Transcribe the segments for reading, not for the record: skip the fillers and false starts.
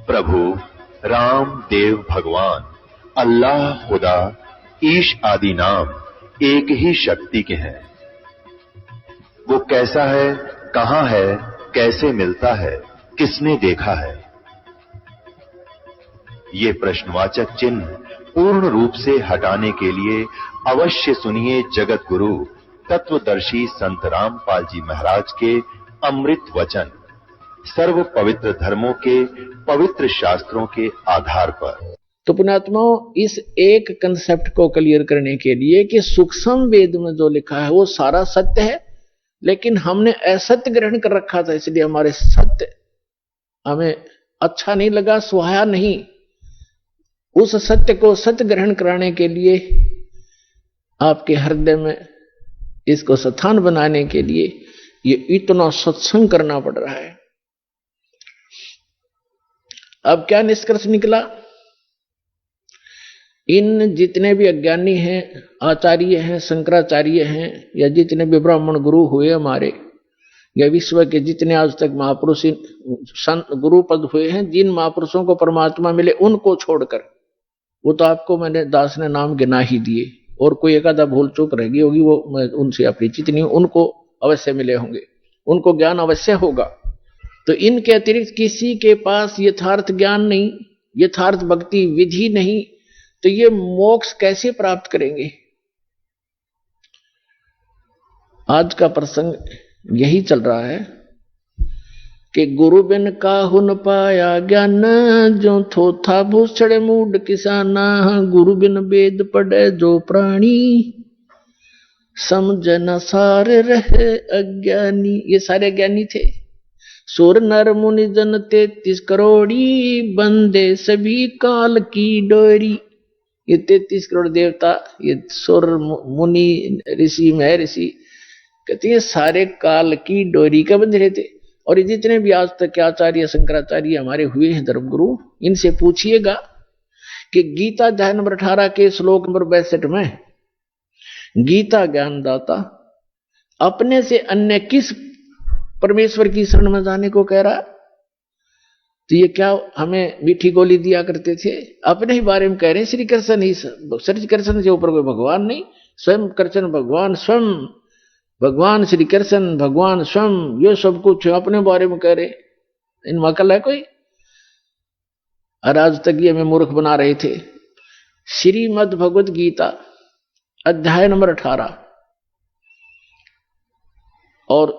प्रभु राम देव भगवान अल्लाह खुदा ईश आदि नाम एक ही शक्ति के हैं। वो कैसा है, कहां है, कैसे मिलता है, किसने देखा है? ये प्रश्नवाचक चिन्ह पूर्ण रूप से हटाने के लिए अवश्य सुनिए जगत गुरु तत्वदर्शी संत रामपाल जी महाराज के अमृत वचन, सर्व पवित्र धर्मों के पवित्र शास्त्रों के आधार पर। तो पुण्यात्माओं, इस एक कंसेप्ट को क्लियर करने के लिए कि सूक्ष्म वेद में जो लिखा है वो सारा सत्य है, लेकिन हमने असत्य ग्रहण कर रखा था, इसलिए हमारे सत्य हमें अच्छा नहीं लगा, सुहाया नहीं। उस सत्य को सत्य ग्रहण कराने के लिए आपके हृदय में इसको स्थान बनाने के लिए ये इतना सत्संग करना पड़ रहा है। अब क्या निष्कर्ष निकला? इन जितने भी अज्ञानी हैं, आचार्य हैं, शंकराचार्य हैं, या जितने भी ब्राह्मण गुरु हुए हमारे, या विश्व के जितने आज तक महापुरुष गुरु पद हुए हैं, जिन महापुरुषों को परमात्मा मिले उनको छोड़कर, वो तो आपको मैंने दास ने नाम गिना ही दिए, और कोई एक आधा भूल चूक रह गई होगी, वो मैं उनसे अपरिचित नहीं हूं, उनको अवश्य मिले होंगे, उनको ज्ञान अवश्य होगा। तो इनके अतिरिक्त किसी के पास यथार्थ ज्ञान नहीं, यथार्थ भक्ति विधि नहीं, तो ये मोक्ष कैसे प्राप्त करेंगे? आज का प्रसंग यही चल रहा है कि गुरु बिन काहू न पाया ज्ञान, जो थोथा भूषण मूड किसाना, गुरु बिन वेद पढ़े जो प्राणी, समझ न सार रहे अज्ञानी। ये सारे ज्ञानी थे। सुर नर मुनि जन 33 करोड़ी, बंदे सभी काल की डोरी। ये 33 करोड़ देवता, ये सुर मुनि ऋषि महर्षि, कहते हैं सारे काल की डोरी का बंधे रहते। और ये जितने भी आज तक के आचार्य शंकराचार्य हमारे हुए हैं धर्मगुरु, इनसे पूछिएगा कि गीता अध्याय नंबर 18 के श्लोक नंबर 62 में गीता ज्ञानदाता अपने से अन्य किस परमेश्वर की शरण में जाने को कह रहा? तो ये क्या हमें मीठी गोली दिया करते थे? अपने ही बारे में कह रहे हैं श्री कृष्ण ही, श्री कृष्ण से ऊपर कोई भगवान नहीं, स्वयं कृष्ण भगवान, स्वयं भगवान श्री कृष्ण भगवान स्वयं, ये सब कुछ अपने बारे में कह रहे। इनमें अकल है कोई? और आज तक ये हमें मूर्ख बना रहे थे। श्रीमद् भगवद गीता अध्याय नंबर 18 और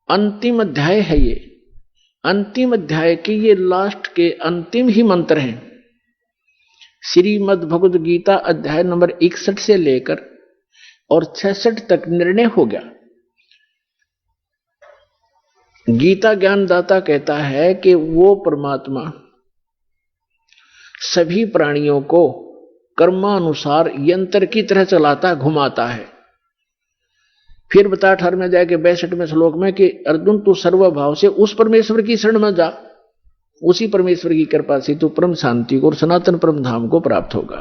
अंतिम अध्याय है ये। अंतिम अध्याय के ये लास्ट के अंतिम ही मंत्र हैं। श्रीमद् भगवद गीता अध्याय नंबर 61 से लेकर और 66 तक निर्णय हो गया। गीता ज्ञानदाता कहता है कि वो परमात्मा सभी प्राणियों को कर्मानुसार यंत्र की तरह चलाता है, घुमाता है। फिर बता 18वें अध्याय के 62वें श्लोक में कि अर्जुन तू सर्वभाव से उस परमेश्वर की शरण में जा, उसी परमेश्वर की कृपा से तू परम शांति को और सनातन परम धाम को प्राप्त होगा।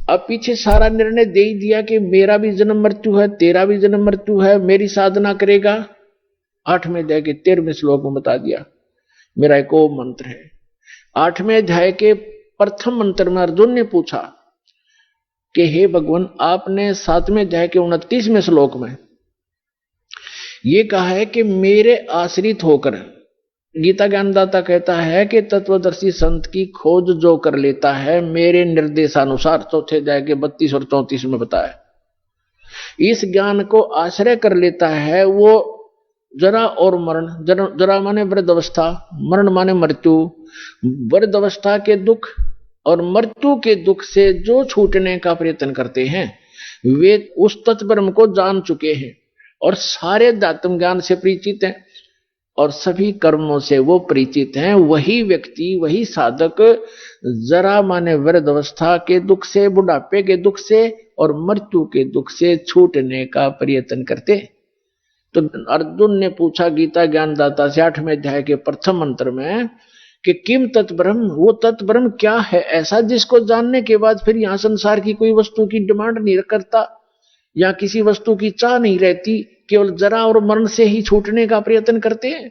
अब पीछे सारा निर्णय दे ही दिया कि मेरा भी जन्म मृत्यु है, तेरा भी जन्म मृत्यु है, मेरी साधना करेगा। 8वें अध्याय के 13वें श्लोक में बता दिया। मेरा एक ओम मंत्र है। 8वें अध्याय के प्रथम मंत्र में अर्जुन ने पूछा कि हे भगवान, आपने 7वें अध्याय के 29वें श्लोक में यह कहा है कि मेरे आश्रित होकर, गीता ज्ञानदाता कहता है कि तत्वदर्शी संत की खोज जो कर लेता है मेरे निर्देशानुसार, चौथे अध्याय के 32 और 34 में बताया, इस ज्ञान को आश्रय कर लेता है, वो जरा और मरण, जरा माने वृद्ध अवस्था, मरण माने मृत्यु, वृद्ध अवस्था के दुख और मृत्यु के दुख से जो छूटने का प्रयत्न करते हैं वे उस तत्ब्रह्म को जान चुके हैं और सारे अध्यात्म ज्ञान से परिचित हैं और सभी कर्मों से वो परिचित हैं। वही व्यक्ति, वही साधक जरा माने वृद्ध अवस्था के दुख से, बुढ़ापे के दुख से और मृत्यु के दुख से छूटने का प्रयत्न करते। तो अर्जुन ने पूछा गीता ज्ञानदाता से 8वें अध्याय के प्रथम मंत्र में कि किम तत्ब्रह्म, वो तत्ब्रह्म क्या है ऐसा जिसको जानने के बाद फिर यहां संसार की कोई वस्तु की डिमांड नहीं करता या किसी वस्तु की चाह नहीं रहती, केवल जरा और मरण से ही छूटने का प्रयत्न करते हैं।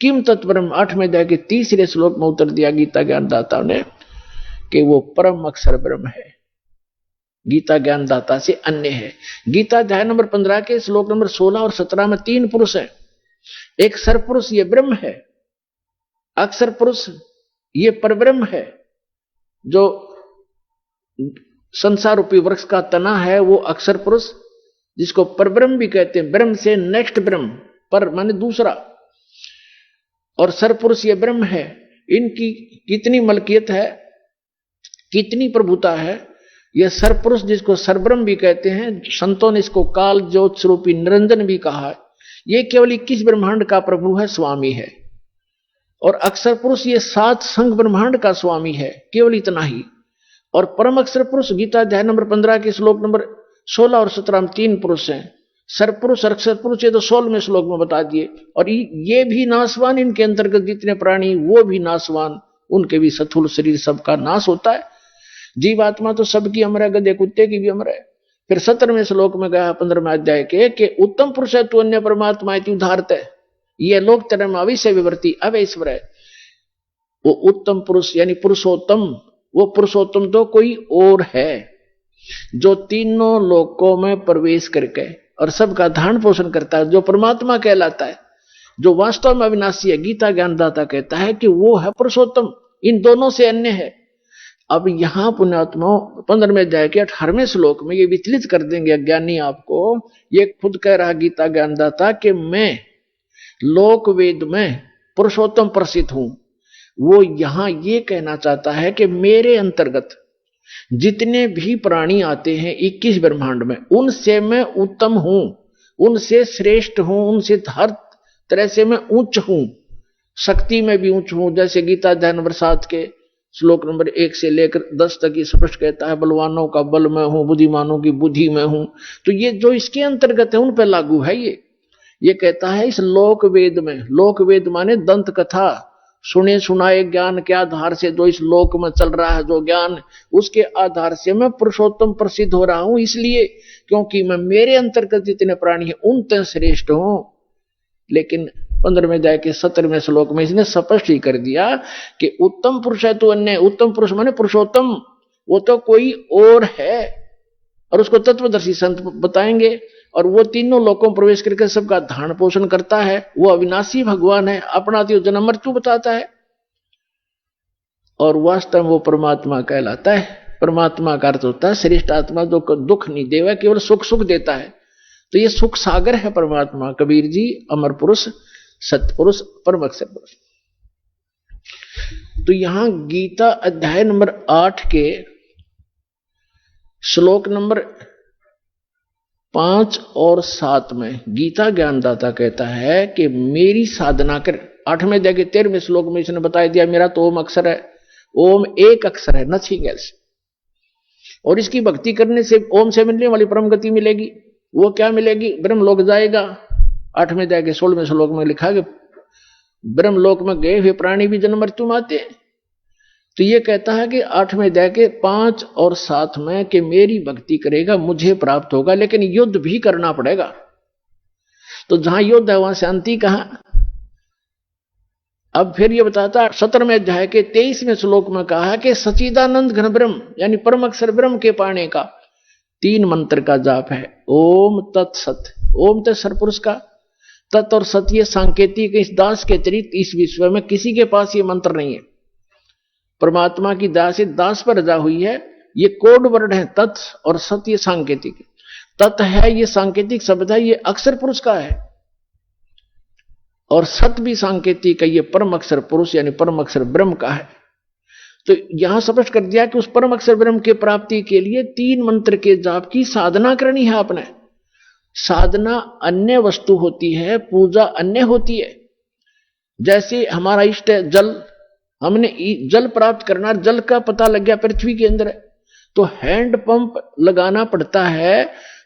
किम तत्परम 8वें अध्याय के 3 श्लोक में उत्तर दिया गीता ज्ञानदाता ने कि वो परम अक्षर ब्रह्म है, गीता ज्ञानदाता से अन्य है। गीता अध्याय नंबर 15 के श्लोक नंबर 16 और 17 में 3 पुरुष हैं। एक सरपुरुष ये ब्रह्म है, अक्षर पुरुष ये परब्रह्म है, जो संसार रूपी वृक्ष का तना है वो अक्षर पुरुष, जिसको परब्रह्म भी कहते हैं। ब्रह्म से नेक्स्ट ब्रह्म, पर माने दूसरा, और सरपुरुष ये ब्रह्म है। इनकी कितनी मलकियत है, कितनी प्रभुता है। यह सरपुरुष जिसको सरब्रह्म भी कहते हैं, संतों ने इसको काल ज्योत स्वरूपी निरंजन भी कहा है। ये केवल 21 ब्रह्मांड का प्रभु है, स्वामी है। और अक्षर पुरुष ये 7 संघ ब्रह्मांड का स्वामी है, केवल इतना ही। और परम अक्षर पुरुष गीता अध्याय नंबर 15 के श्लोक नंबर 16 और 17 में 3 पुरुष हैं। सरपुरुष और अक्षर पुरुष ये तो 16वें श्लोक में बता दिए। और ये भी नाशवान, इनके अंतर्गत जितने प्राणी वो भी नाशवान, उनके भी स्थूल शरीर सबका नाश होता है। जीवात्मा तो सबकी अमर है, गधे कुत्ते की भी अमर है। फिर 17वें श्लोक में गया 15वें अध्याय के कि उत्तम पुरुष है तू अन्य परमात्मा इति उदाहरत है, ये लोक तरम अविश्य विवर्ती अवैश्वर है। वो उत्तम पुरुष यानी पुरुषोत्तम, वो पुरुषोत्तम तो कोई और है जो तीनों लोकों में प्रवेश करके और सबका धारण पोषण करता है, जो परमात्मा कहलाता है, जो वास्तव में अविनाशी है। गीता ज्ञानदाता कहता है कि वो है पुरुषोत्तम, इन दोनों से अन्य है। अब यहां पुण्यात्मा 15वें अध्याय के 18वें श्लोक में ये विचलित कर देंगे अज्ञानी आपको। ये खुद कह रहा गीता ज्ञानदाता कि मैं लोक वेद में पुरुषोत्तम प्रसिद्ध हूं। वो यहां ये कहना चाहता है कि मेरे अंतर्गत जितने भी प्राणी आते हैं 21 ब्रह्मांड में, उनसे मैं उत्तम हूं, उनसे श्रेष्ठ हूं, उनसे हर तरह से मैं उच्च हूं, शक्ति में भी उच्च हूं। जैसे गीता अध्याय नंबर 7 के श्लोक नंबर 1 से लेकर 10 तक ये स्पष्ट कहता है, बलवानों का बल में हूं, बुद्धिमानों की बुद्धि में हूं। तो ये जो इसके अंतर्गत है उन पर लागू है। ये कहता है इस लोक वेद में, लोक वेद माने दंत कथा, सुने सुनाए ज्ञान के आधार से जो इस लोक में चल रहा है जो ज्ञान, उसके आधार से मैं पुरुषोत्तम प्रसिद्ध हो रहा हूं, इसलिए क्योंकि मैं मेरे अंतर्गत जितने प्राणी हैं उन तक श्रेष्ठ हूं। लेकिन 15वें अध्याय के 17वें श्लोक में इसने स्पष्ट ही कर दिया कि उत्तम पुरुष है तो अन्य, उत्तम पुरुष माने पुरुषोत्तम, वो तो कोई और है। और उसको तत्वदर्शी संत बताएंगे। और वो तीनों लोकों में प्रवेश करके सबका धारण पोषण करता है। वो अविनाशी भगवान है, अपना तो जन्म मृत्यु बताता है, और वास्तव में वो परमात्मा कहलाता है। परमात्मा का अर्थ होता है श्रेष्ठ आत्मा, जो दुख नहीं देवा, केवल सुख सुख देता है। तो ये सुख सागर है परमात्मा। कबीर जी अमर पुरुष, सतपुरुष, परम अक्षर पुरुष। तो यहां गीता अध्याय नंबर 8 के श्लोक नंबर 5 और 7 में गीता ज्ञानदाता कहता है कि मेरी साधना कर। 8वें अध्याय के 13वें श्लोक में इसने बता दिया मेरा तो ओम अक्षर है, ओम एक अक्षर है, नथिंग एल्स। और इसकी भक्ति करने से ओम से मिलने वाली परम गति मिलेगी। वो क्या मिलेगी? ब्रह्म लोक जाएगा। 8वें अध्याय के 16वें श्लोक में लिखा कि ब्रह्म लोक में गए हुए प्राणी भी जन्म मृत्यु में आते हैं। तो ये कहता है कि 8वें अध्याय के 5 और 7 में कि मेरी भक्ति करेगा मुझे प्राप्त होगा, लेकिन युद्ध भी करना पड़ेगा। तो जहां युद्ध है वहां शांति कहां? अब फिर ये बताता है 17वें अध्याय के 23वें श्लोक में कहा कि सच्चिदानंद घन ब्रह्म यानी परम अक्षर ब्रह्म के पाने का 3 मंत्र का जाप है। ओम तत्सत। ओम तो सरपुरुष का, तत् और सत ये सांकेतिक, इस दास के अतिरिक्त इस विश्व में किसी के पास ये मंत्र नहीं है। परमात्मा की दास दास पर रजा हुई है। ये कोड वर्ड है तत् और सत, ये सांकेतिक। तत् है ये सांकेतिक शब्द है, ये अक्षर पुरुष का है। और सत भी सांकेतिक है, ये परम अक्षर पुरुष यानी परम अक्षर ब्रह्म का है। तो यहां स्पष्ट कर दिया कि उस परम अक्षर ब्रह्म के प्राप्ति के लिए 3 मंत्र के जाप की साधना करनी है आपने। साधना अन्य वस्तु होती है, पूजा अन्य होती है। जैसे हमारा इष्ट है जल, हमने जल प्राप्त करना, जल का पता लग गया पृथ्वी के अंदर है, तो हैंड पंप लगाना पड़ता है।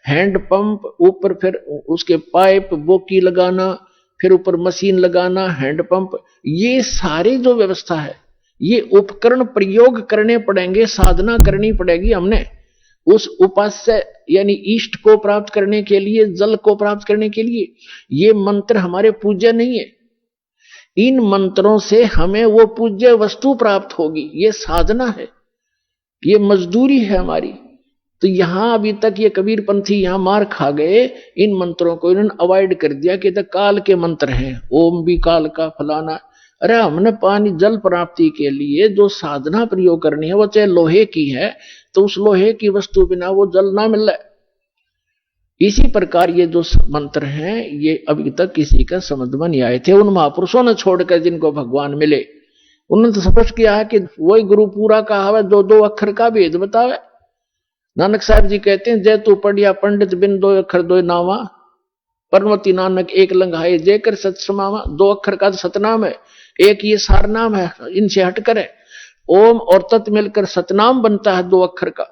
हैंड पंप ऊपर फिर उसके पाइप बोकी लगाना, फिर ऊपर मशीन लगाना, हैंड पंप, ये सारी जो व्यवस्था है, ये उपकरण प्रयोग करने पड़ेंगे, साधना करनी पड़ेगी हमने उस उपास्य यानी इष्ट को प्राप्त करने के लिए, जल को प्राप्त करने के लिए। ये मंत्र हमारे पूज्य नहीं है, इन मंत्रों से हमें वो पूज्य वस्तु प्राप्त होगी। ये साधना है, ये मजदूरी है हमारी। तो यहां अभी तक ये कबीर पंथी यहां मार खा गए, इन मंत्रों को इन्होंने अवॉइड कर दिया कि तो काल के मंत्र हैं, ओम भी काल का, फलाना। अरे हमने पानी जल प्राप्ति के लिए जो साधना प्रयोग करनी है वो चाहे लोहे की है, तो उस लोहे की वस्तु बिना वो जल ना मिले। इसी प्रकार ये जो मंत्र हैं ये अभी तक किसी का समझ में नहीं आए थे। उन महापुरुषों ने छोड़कर जिनको भगवान मिले, उन्होंने तो स्पष्ट किया है कि वही गुरु पूरा कहा है, दो दो अक्षर का भेद बतावे। नानक साहब जी कहते हैं, जय तू पढ़िया पंडित बिन दो अक्षर दो नामा, परमति नानक एक लंघाए जय कर सत समावा। दो अक्षर का तो सतनाम है, एक ये सार नाम है, इनसे हटकर है। ओम और तत् मिलकर सतनाम बनता है दो अक्षर का।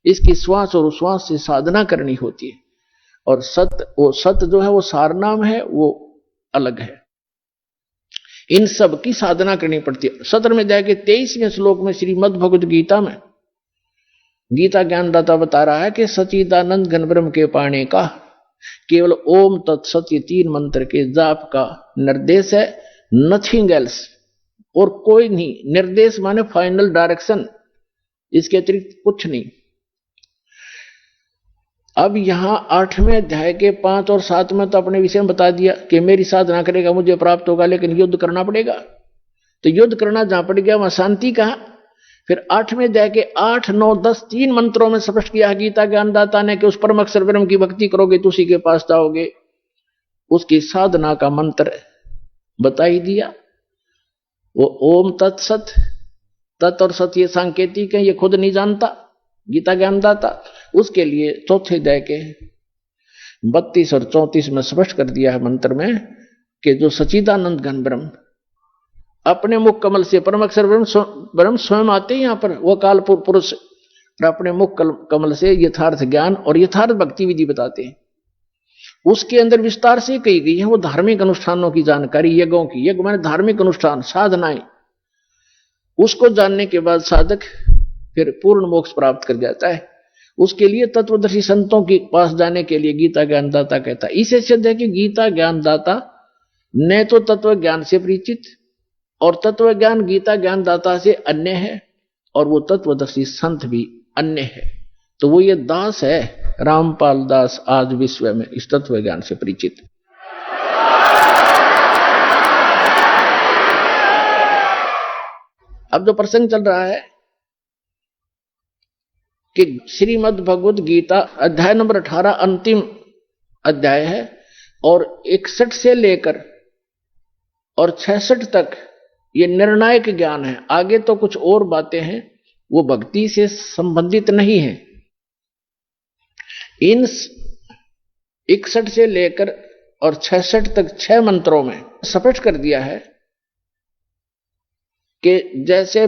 इसकी श्वास और उश्वास से साधना करनी होती है। और वो सत जो है वो सार नाम है, वो अलग है। इन सब की साधना करनी पड़ती है। सत्र में जाके 23वें श्लोक में श्रीमद् भगवद गीता में गीता ज्ञानदाता बता रहा है कि सच्चिदानंद घन ब्रह्म के पाने का केवल ओम तत्सत ये 3 मंत्र के जाप का निर्देश है, नथिंग एल्स। और कोई नहीं, निर्देश माने फाइनल डायरेक्शन, इसके अतिरिक्त कुछ नहीं। अब यहां 8वें अध्याय के 5 और 7 में तो अपने विषय में बता दिया कि मेरी साधना करेगा मुझे प्राप्त होगा, लेकिन युद्ध करना पड़ेगा। तो युद्ध करना जहां पड़ गया वहां शांति कहां। फिर 8वें अध्याय के 8, 9, 10 3 मंत्रों में स्पष्ट किया गीता ज्ञानदाता ने कि उस परम अक्षर ब्रह्म की भक्ति करोगे तो उसी के पास जाओगे। उसकी साधना का मंत्र बता ही दिया, वो ओम तत्सत। तत् और सत ये सांकेतिक है, ये खुद नहीं जानता गीता ज्ञानदाता। उसके लिए चौथे अध्याय के 32 और 34 में स्पष्ट कर दिया है मंत्र में कि जो सच्चिदानंद घन ब्रह्म अपने मुख कमल से, परम अक्षर ब्रह्म स्वयं आते हैं यहां पर, वो काल पुरुष, और अपने मुख कमल से यथार्थ ज्ञान और यथार्थ भक्ति विधि बताते हैं। उसके अंदर विस्तार से कही गई है वो धार्मिक अनुष्ठानों की जानकारी, यज्ञों की। यज्ञ माने धार्मिक अनुष्ठान, साधनाएं। उसको जानने के बाद साधक फिर पूर्ण मोक्ष प्राप्त कर जाता है। उसके लिए तत्वदर्शी संतों के पास जाने के लिए गीता ज्ञानदाता कहता है। इसे सिद्ध है कि गीता ज्ञानदाता न तो तत्व ज्ञान से परिचित, और तत्व ज्ञान गीता ज्ञानदाता से अन्य है, और वो तत्वदर्शी संत भी अन्य है। तो वो ये दास है, रामपाल दास आज विश्व में इस तत्व ज्ञान से परिचित। अब जो प्रसंग चल रहा है कि श्रीमद् भगवद गीता अध्याय नंबर 18 अंतिम अध्याय है, और 61 से लेकर और 66 तक ये निर्णायक ज्ञान है। आगे तो कुछ और बातें हैं, वो भक्ति से संबंधित नहीं है। इन 61 से लेकर और 66 तक 6 मंत्रों में स्पष्ट कर दिया है कि जैसे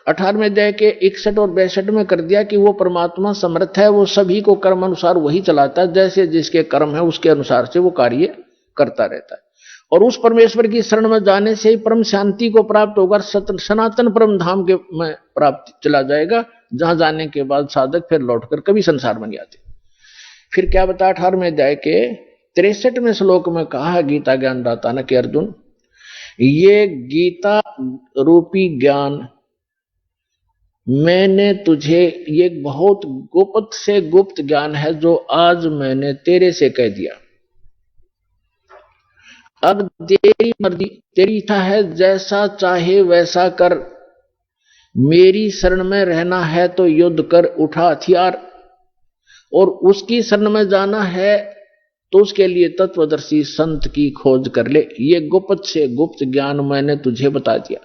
18वें अध्याय के 61 और 62 में कर दिया कि वो परमात्मा समर्थ है, वो सभी को कर्म अनुसार वही चलाता है, जैसे जिसके कर्म है उसके अनुसार से वो कार्य करता रहता है। और उस परमेश्वर की शरण में जाने से ही परम शांति को प्राप्त होगा, सनातन परम धाम के में प्राप्त चला जाएगा, जहां जाने के बाद साधक फिर लौटकर कभी संसार में नहीं आते। फिर क्या बता 18वें अध्याय के 63वें श्लोक में कहा है गीता ज्ञानदाता ने कि अर्जुन, ये गीता रूपी ज्ञान मैंने तुझे, ये बहुत गुप्त से गुप्त ज्ञान है जो आज मैंने तेरे से कह दिया। अब तेरी मर्जी, तेरी इच्छा है, जैसा चाहे वैसा कर। मेरी शरण में रहना है तो युद्ध कर, उठा हथियार, और उसकी शरण में जाना है तो उसके लिए तत्वदर्शी संत की खोज कर ले। ये गुप्त से गुप्त ज्ञान मैंने तुझे बता दिया।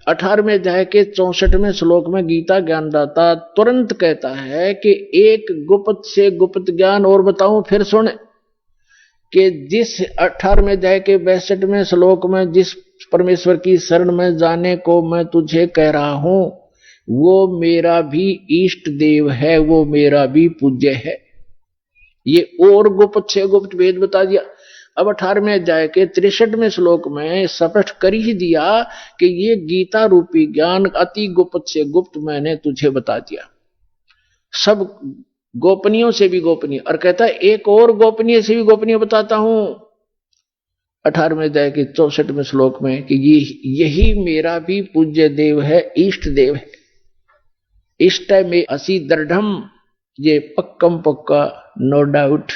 18वें अध्याय के 64वें श्लोक में गीता ज्ञानदाता तुरंत कहता है कि एक गुप्त से गुप्त ज्ञान और बताऊं, फिर सुन कि जिस 18वें अध्याय के 62वें श्लोक में जिस परमेश्वर की शरण में जाने को मैं तुझे कह रहा हूं, वो मेरा भी इष्ट देव है, वो मेरा भी पूज्य है। ये और गुप्त से गुप्त भेद बता दिया। अब 18वें अध्याय के 63वें श्लोक में स्पष्ट कर ही दिया कि ये गीता रूपी ज्ञान अति गुप्त से गुप्त मैंने तुझे बता दिया, सब गोपनीयों से भी गोपनीय। और कहता है एक और गोपनीय से भी गोपनीय बताता हूं, 18वें अध्याय के 64वें श्लोक में कि यही मेरा भी पूज्य देव है, इष्ट देव है। इष्ट में असी दृढ़म, ये पक्कम पक्का, नो डाउट।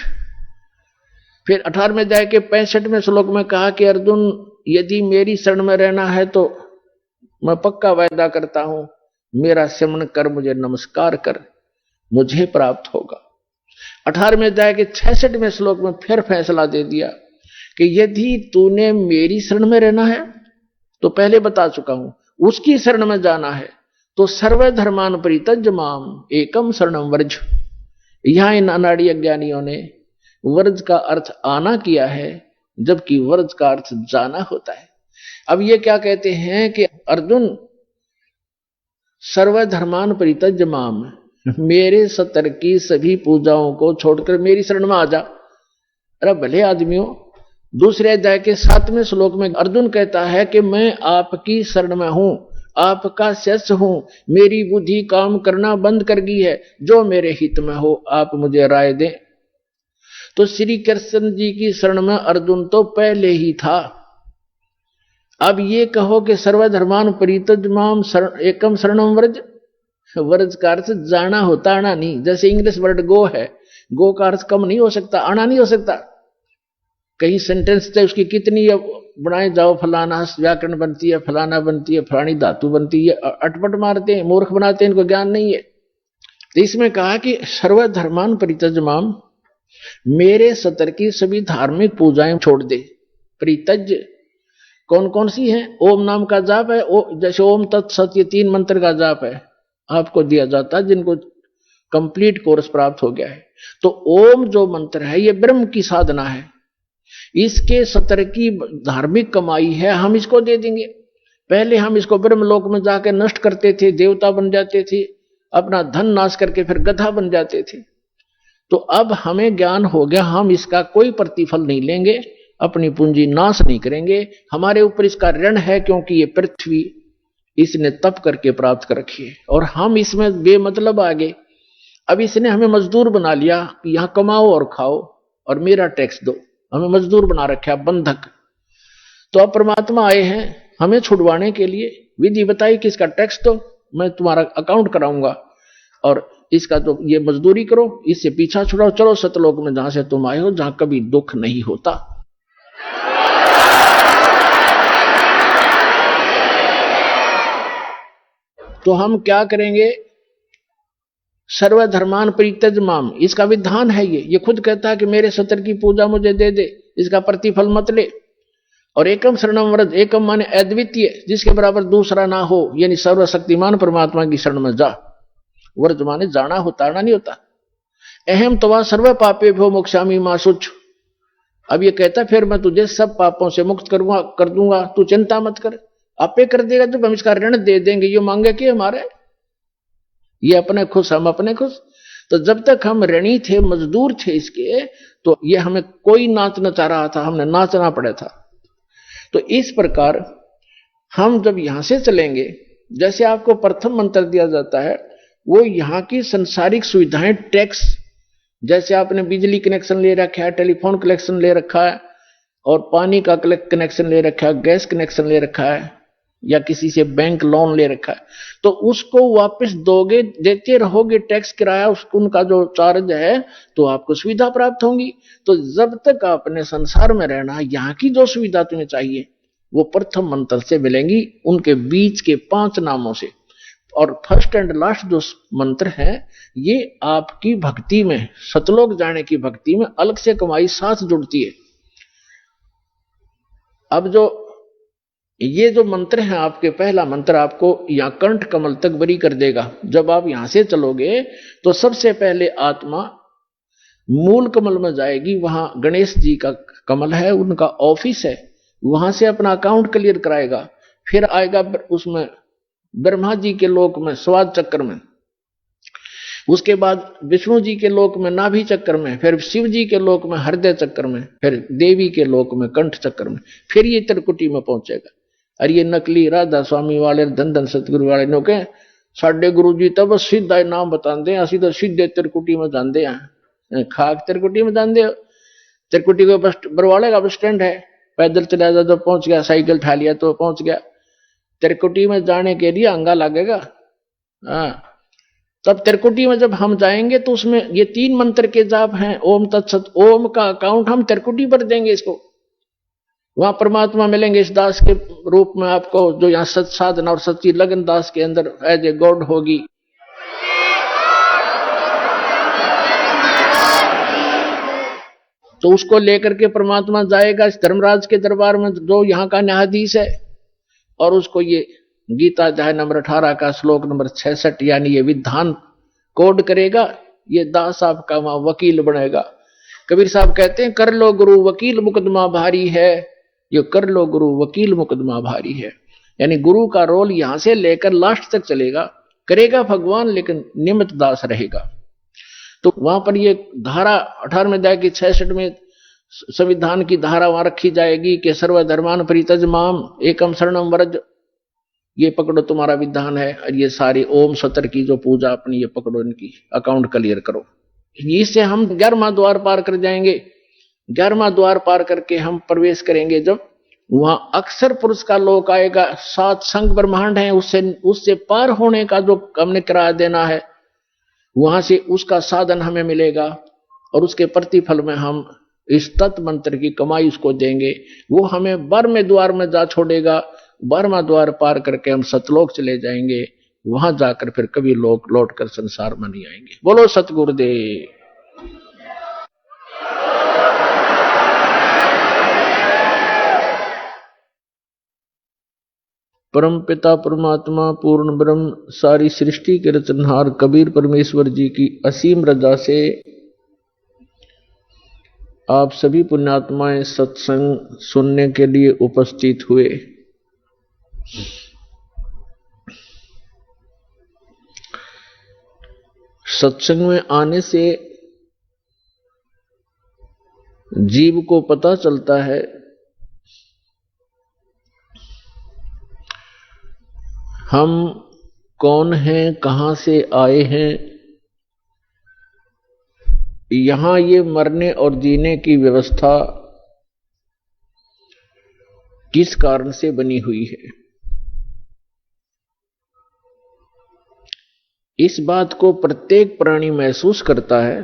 फिर 18वें अध्याय के 65वें श्लोक में कहा कि अर्जुन यदि मेरी शरण में रहना है तो मैं पक्का वायदा करता हूं, मेरा शमन कर, मुझे नमस्कार कर, मुझे प्राप्त होगा। 18वें अध्याय के 66वें श्लोक में फिर फैसला दे दिया कि यदि तूने मेरी शरण में रहना है, तो पहले बता चुका हूं, उसकी शरण में जाना है तो सर्वधर्मान परित्यज्य माम एकम शरणम व्रज। यहां इन अनाड़ी अज्ञानियों ने व्रज का अर्थ आना किया है, जबकि व्रज का अर्थ जाना होता है। अब ये क्या कहते हैं कि अर्जुन सर्वधर्मान परित्यज्य माम, मेरे सतर की सभी पूजाओं को छोड़कर मेरी शरण में आ जा। अरे भले आदमियों, दूसरे अध्याय के 7वें श्लोक में अर्जुन कहता है कि मैं आपकी शरण में हूं, आपका शिष्य हूं, मेरी बुद्धि काम करना बंद कर गई है, जो मेरे हित में हो आप मुझे राय दें। तो श्री कृष्ण जी की शरण में अर्जुन तो पहले ही था। अब ये कहो कि सर्वधर्मान परित्यज्य माम एकम शरणम व्रज, व्रज का अर्थ जाना होता, आना नहीं। जैसे इंग्लिश वर्ड गो है, गो का अर्थ कम नहीं हो सकता, आना नहीं हो सकता। कहीं सेंटेंस थे उसकी कितनी बनाए जाओ, फलाना व्याकरण बनती है, फलाना बनती है, फलानी धातु बनती है, अटपट मारते हैं, मूर्ख बनाते हैं, इनको ज्ञान नहीं है। तो इसमें कहा कि सर्वधर्मान परित्यज्य माम, मेरे सतर की सभी धार्मिक पूजाएं छोड़ दे। परित्यज्य कौन कौन सी है? ओम नाम का जाप है, जैसे ओम तत्सत, ये 3 मंत्र का जाप है, आपको दिया जाता है जिनको कंप्लीट कोर्स प्राप्त हो गया है। तो ओम जो मंत्र है ये ब्रह्म की साधना है, इसके सतर की धार्मिक कमाई है, हम इसको दे देंगे। पहले हम इसको ब्रह्मलोक में जाकर नष्ट करते थे, देवता बन जाते थे, अपना धन नाश करके फिर गधा बन जाते थे। तो अब हमें ज्ञान हो गया, हम इसका कोई प्रतिफल नहीं लेंगे, अपनी पूंजी नाश नहीं करेंगे। हमारे ऊपर इसका ऋण है, क्योंकि ये पृथ्वी इसने तप करके प्राप्त कर रखी है और हम इसमें बेमतलब आ गए। अब इसने हमें मजदूर बना लिया कि यहां कमाओ और खाओ और मेरा टैक्स दो, हमें मजदूर बना रखा, बंधक। तो अब परमात्मा आए हैं हमें छुड़वाने के लिए, विधि बताई कि इसका टैक्स दो, मैं तुम्हारा अकाउंट कराऊंगा और इसका तो ये मजदूरी करो, इससे पीछा छुड़ाओ, चलो सतलोक में जहां से तुम आए हो, जहां कभी दुख नहीं होता। तो हम क्या करेंगे? सर्वधर्मान परित्यज्य माम, इसका विधान है ये खुद कहता है कि मेरे सतर की पूजा मुझे दे दे, इसका प्रतिफल मत ले। और एकम शरणम व्रज, एकम माने अद्वितीय, जिसके बराबर दूसरा ना हो, यानी सर्वशक्तिमान परमात्मा की शरण में जा। व्रज माने जाना होता, आना नहीं होता। अहम तवा सर्व पापे भो मोक्षामि मा शुच। अब ये कहता फिर मैं तुझे सब पापों से मुक्त कर दूंगा, तू चिंता मत कर, आपे कर देगा। जब हम इसका ऋण दे देंगे, ये मांगे कि हमारे, ये अपने खुश हम अपने खुश। तो जब तक हम ऋणी थे, मजदूर थे इसके, तो ये हमें कोई नाच नचा रहा था, हमने नाचना पड़ा था। तो इस प्रकार हम जब यहां से चलेंगे, जैसे आपको प्रथम मंत्र दिया जाता है, वो यहां की संसारिक सुविधाएं, टैक्स, जैसे आपने बिजली कनेक्शन ले रखा है, टेलीफोन कनेक्शन ले रखा है और पानी का कनेक्शन ले रखा है, गैस कनेक्शन ले रखा है, या किसी से बैंक लोन ले रखा है, तो उसको वापस दोगे, देते रहोगे टैक्स, किराया, उसको उनका जो चार्ज है, तो आपको सुविधा प्राप्त होंगी। तो जब तक आपने संसार में रहना, यहाँ की जो सुविधा तुम्हें चाहिए वो प्रथम मंत्र से मिलेंगी, उनके बीच के 5 नामों से। और फर्स्ट एंड लास्ट जो मंत्र है, ये आपकी भक्ति में, सतलोक जाने की भक्ति में अलग से कमाई साथ जुड़ती है। अब जो ये जो मंत्र है आपके, पहला मंत्र आपको यहां कंठ कमल तक बरी कर देगा। जब आप यहां से चलोगे तो सबसे पहले आत्मा मूल कमल में जाएगी, वहां गणेश जी का कमल है, उनका ऑफिस है, वहां से अपना अकाउंट क्लियर कराएगा। फिर आएगा उसमें ब्रह्मा जी के लोक में, स्वाद चक्र में, उसके बाद विष्णु जी के लोक में, नाभि चक्र में, फिर शिव जी के लोक में, हृदय चक्र में, फिर देवी के लोक में, कंठ चक्र में, फिर ये त्रिकुटी में पहुंचेगा। और ये नकली राधा स्वामी वाले, धन धन सतगुरु वाले नो के साढ़े गुरु जी तब सीधा नाम बताते हैं, असि तो सीधे त्रिकुटी में जाते हैं, खाक त्रिकुटी में जाते हो। त्रिकुटी को बस बरवाले का बस स्टैंड है, पैदल चला जा तो पहुंच गया, साइकिल उठा लिया तो पहुंच गया। त्रिकुटी में जाने के लिए अंगा लगेगा। हाँ, तब त्रिकुटी में जब हम जाएंगे तो उसमें ये 3 मंत्र के जाप हैं, ओम तत्सत। ओम का अकाउंट हम त्रिकुटी पर देंगे इसको। वहां परमात्मा मिलेंगे इस दास के रूप में आपको, जो यहाँ सत साधना और सच्ची लगन दास के अंदर एज ए गॉड होगी। तो उसको लेकर के परमात्मा जाएगा इस धर्मराज के दरबार में, जो यहाँ का न्यायाधीश है, और उसको ये गीता अध्याय नंबर 18 का श्लोक नंबर 66 यानी ये विधान कोड करेगा। ये दास आपका वहां वकील बनेगा। कबीर साहब कहते हैं, कर लो गुरु वकील मुकदमा भारी है। ये कर लो गुरु वकील मुकदमा भारी है, यानी गुरु का रोल यहां से लेकर लास्ट तक चलेगा। करेगा भगवान, लेकिन निमित्त दास रहेगा। तो वहां पर ये धारा 18वें अध्याय की 66 में संविधान की धारा वहां रखी जाएगी कि सर्वधर्मान परित्यज माम एकम शरणम व्रज। ये पकड़ो, तुम्हारा विधान है। और ये सारी ओम सतर की जो पूजा अपनी, ये पकड़ो, इनकी अकाउंट क्लियर करो। इससे हम 11वां द्वार पार कर जाएंगे। 11वां द्वार पार करके हम प्रवेश करेंगे जब वहां अक्षर पुरुष का लोक आएगा। 7 संग ब्रह्मांड है, उससे पार होने का जो हमने किराया देना है, वहां से उसका साधन हमें मिलेगा। और उसके प्रतिफल में हम इस तत्व मंत्र की कमाई उसको देंगे। वो हमें 12वें द्वार में जा छोड़ेगा। 12वां द्वार पार करके हम सतलोक चले जाएंगे। वहां जाकर फिर कभी लोग लौट कर संसार में नहीं आएंगे। बोलो सतगुरुदेव। परम पिता परमात्मा पूर्ण ब्रह्म सारी सृष्टि के रचनहार कबीर परमेश्वर जी की असीम रजा से आप सभी पुण्यात्माएं सत्संग सुनने के लिए उपस्थित हुए। सत्संग में आने से जीव को पता चलता है हम कौन हैं, कहां से आए हैं, यहां ये मरने और जीने की व्यवस्था किस कारण से बनी हुई है। इस बात को प्रत्येक प्राणी महसूस करता है।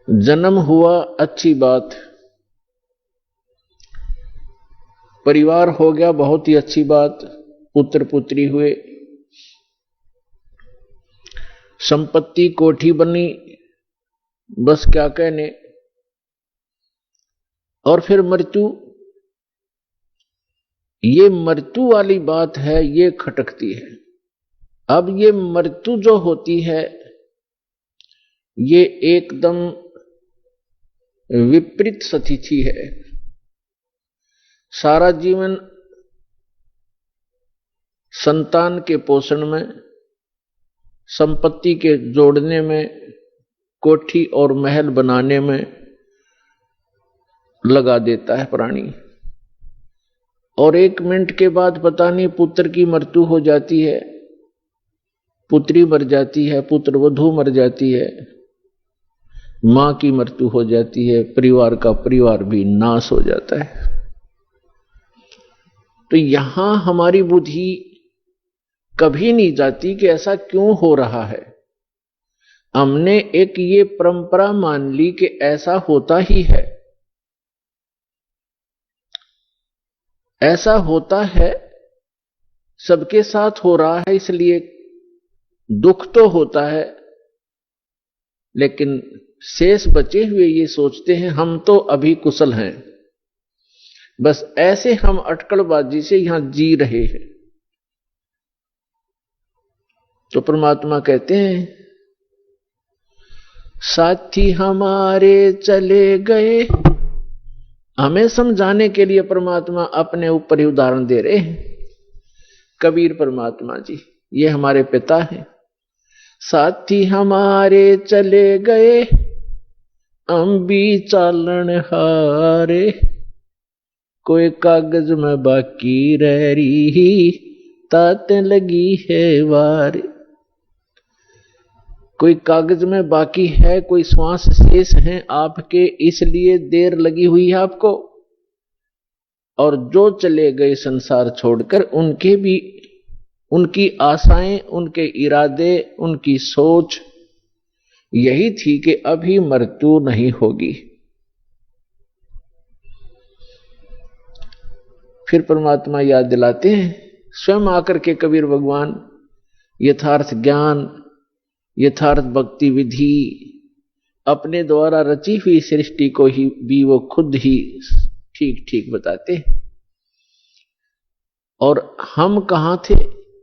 जन्म हुआ अच्छी बात, परिवार हो गया बहुत ही अच्छी बात, पुत्र पुत्री हुए, संपत्ति कोठी बनी, बस क्या कहने। और फिर मृत्यु, ये मृत्यु वाली बात है, ये खटकती है। अब ये मृत्यु जो होती है ये एकदम विपरीत स्थिति है। सारा जीवन संतान के पोषण में, संपत्ति के जोड़ने में, कोठी और महल बनाने में लगा देता है प्राणी। और 1 मिनट के बाद पता नहीं पुत्र की मृत्यु हो जाती है, पुत्री मर जाती है, पुत्र वधू मर जाती है, मां की मृत्यु हो जाती है, परिवार का परिवार भी नाश हो जाता है। तो यहां हमारी बुद्धि कभी नहीं जाती कि ऐसा क्यों हो रहा है। हमने एक ये परंपरा मान ली कि ऐसा होता ही है, ऐसा होता है, सबके साथ हो रहा है, इसलिए दुख तो होता है। लेकिन शेष बचे हुए ये सोचते हैं हम तो अभी कुशल हैं, बस ऐसे हम अटकलबाजी से यहां जी रहे हैं। तो परमात्मा कहते हैं साथी हमारे चले गए। हमें समझाने के लिए परमात्मा अपने ऊपर ही उदाहरण दे रहे हैं। कबीर परमात्मा जी ये हमारे पिता हैं। साथी हमारे चले गए, हम भी चालन हारे, कोई कागज में बाकी रह रही, ताते लगी है वारे। कोई कागज में बाकी है, कोई श्वास शेष हैं आपके, इसलिए देर लगी हुई है आपको। और जो चले गए संसार छोड़कर, उनके भी, उनकी आशाएं, उनके इरादे, उनकी सोच यही थी कि अभी मृत्यु नहीं होगी। फिर परमात्मा याद दिलाते हैं, स्वयं आकर के कबीर भगवान यथार्थ ज्ञान, यथार्थ भक्ति विधि, अपने द्वारा रची हुई सृष्टि को ही भी वो खुद ही ठीक ठीक बताते हैं। और हम कहां थे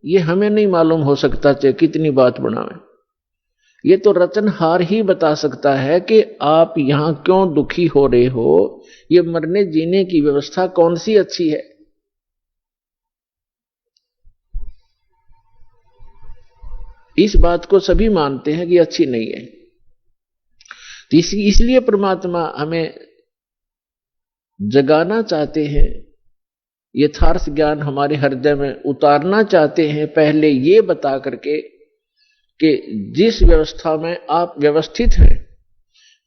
ये हमें नहीं मालूम हो सकता, चाहे कितनी बात बनावे। ये तो रचनहार ही बता सकता है कि आप यहां क्यों दुखी हो रहे हो, ये मरने जीने की व्यवस्था कौन सी अच्छी है। इस बात को सभी मानते हैं कि अच्छी नहीं है। तो इसलिए परमात्मा हमें जगाना चाहते हैं, यथार्थ ज्ञान हमारे हृदय में उतारना चाहते हैं, पहले ये बता करके कि जिस व्यवस्था में आप व्यवस्थित हैं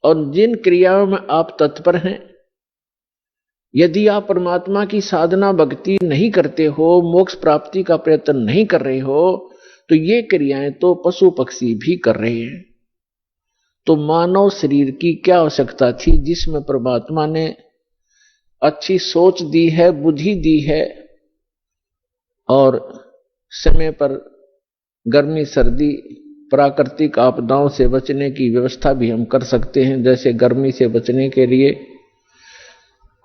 और जिन क्रियाओं में आप तत्पर हैं, यदि आप परमात्मा की साधना भक्ति नहीं करते हो, मोक्ष प्राप्ति का प्रयत्न नहीं कर रहे हो, तो ये क्रियाएं तो पशु पक्षी भी कर रहे हैं। तो मानव शरीर की क्या आवश्यकता थी, जिसमें परमात्मा ने अच्छी सोच दी है, बुद्धि दी है, और समय पर गर्मी सर्दी प्राकृतिक आपदाओं से बचने की व्यवस्था भी हम कर सकते हैं। जैसे गर्मी से बचने के लिए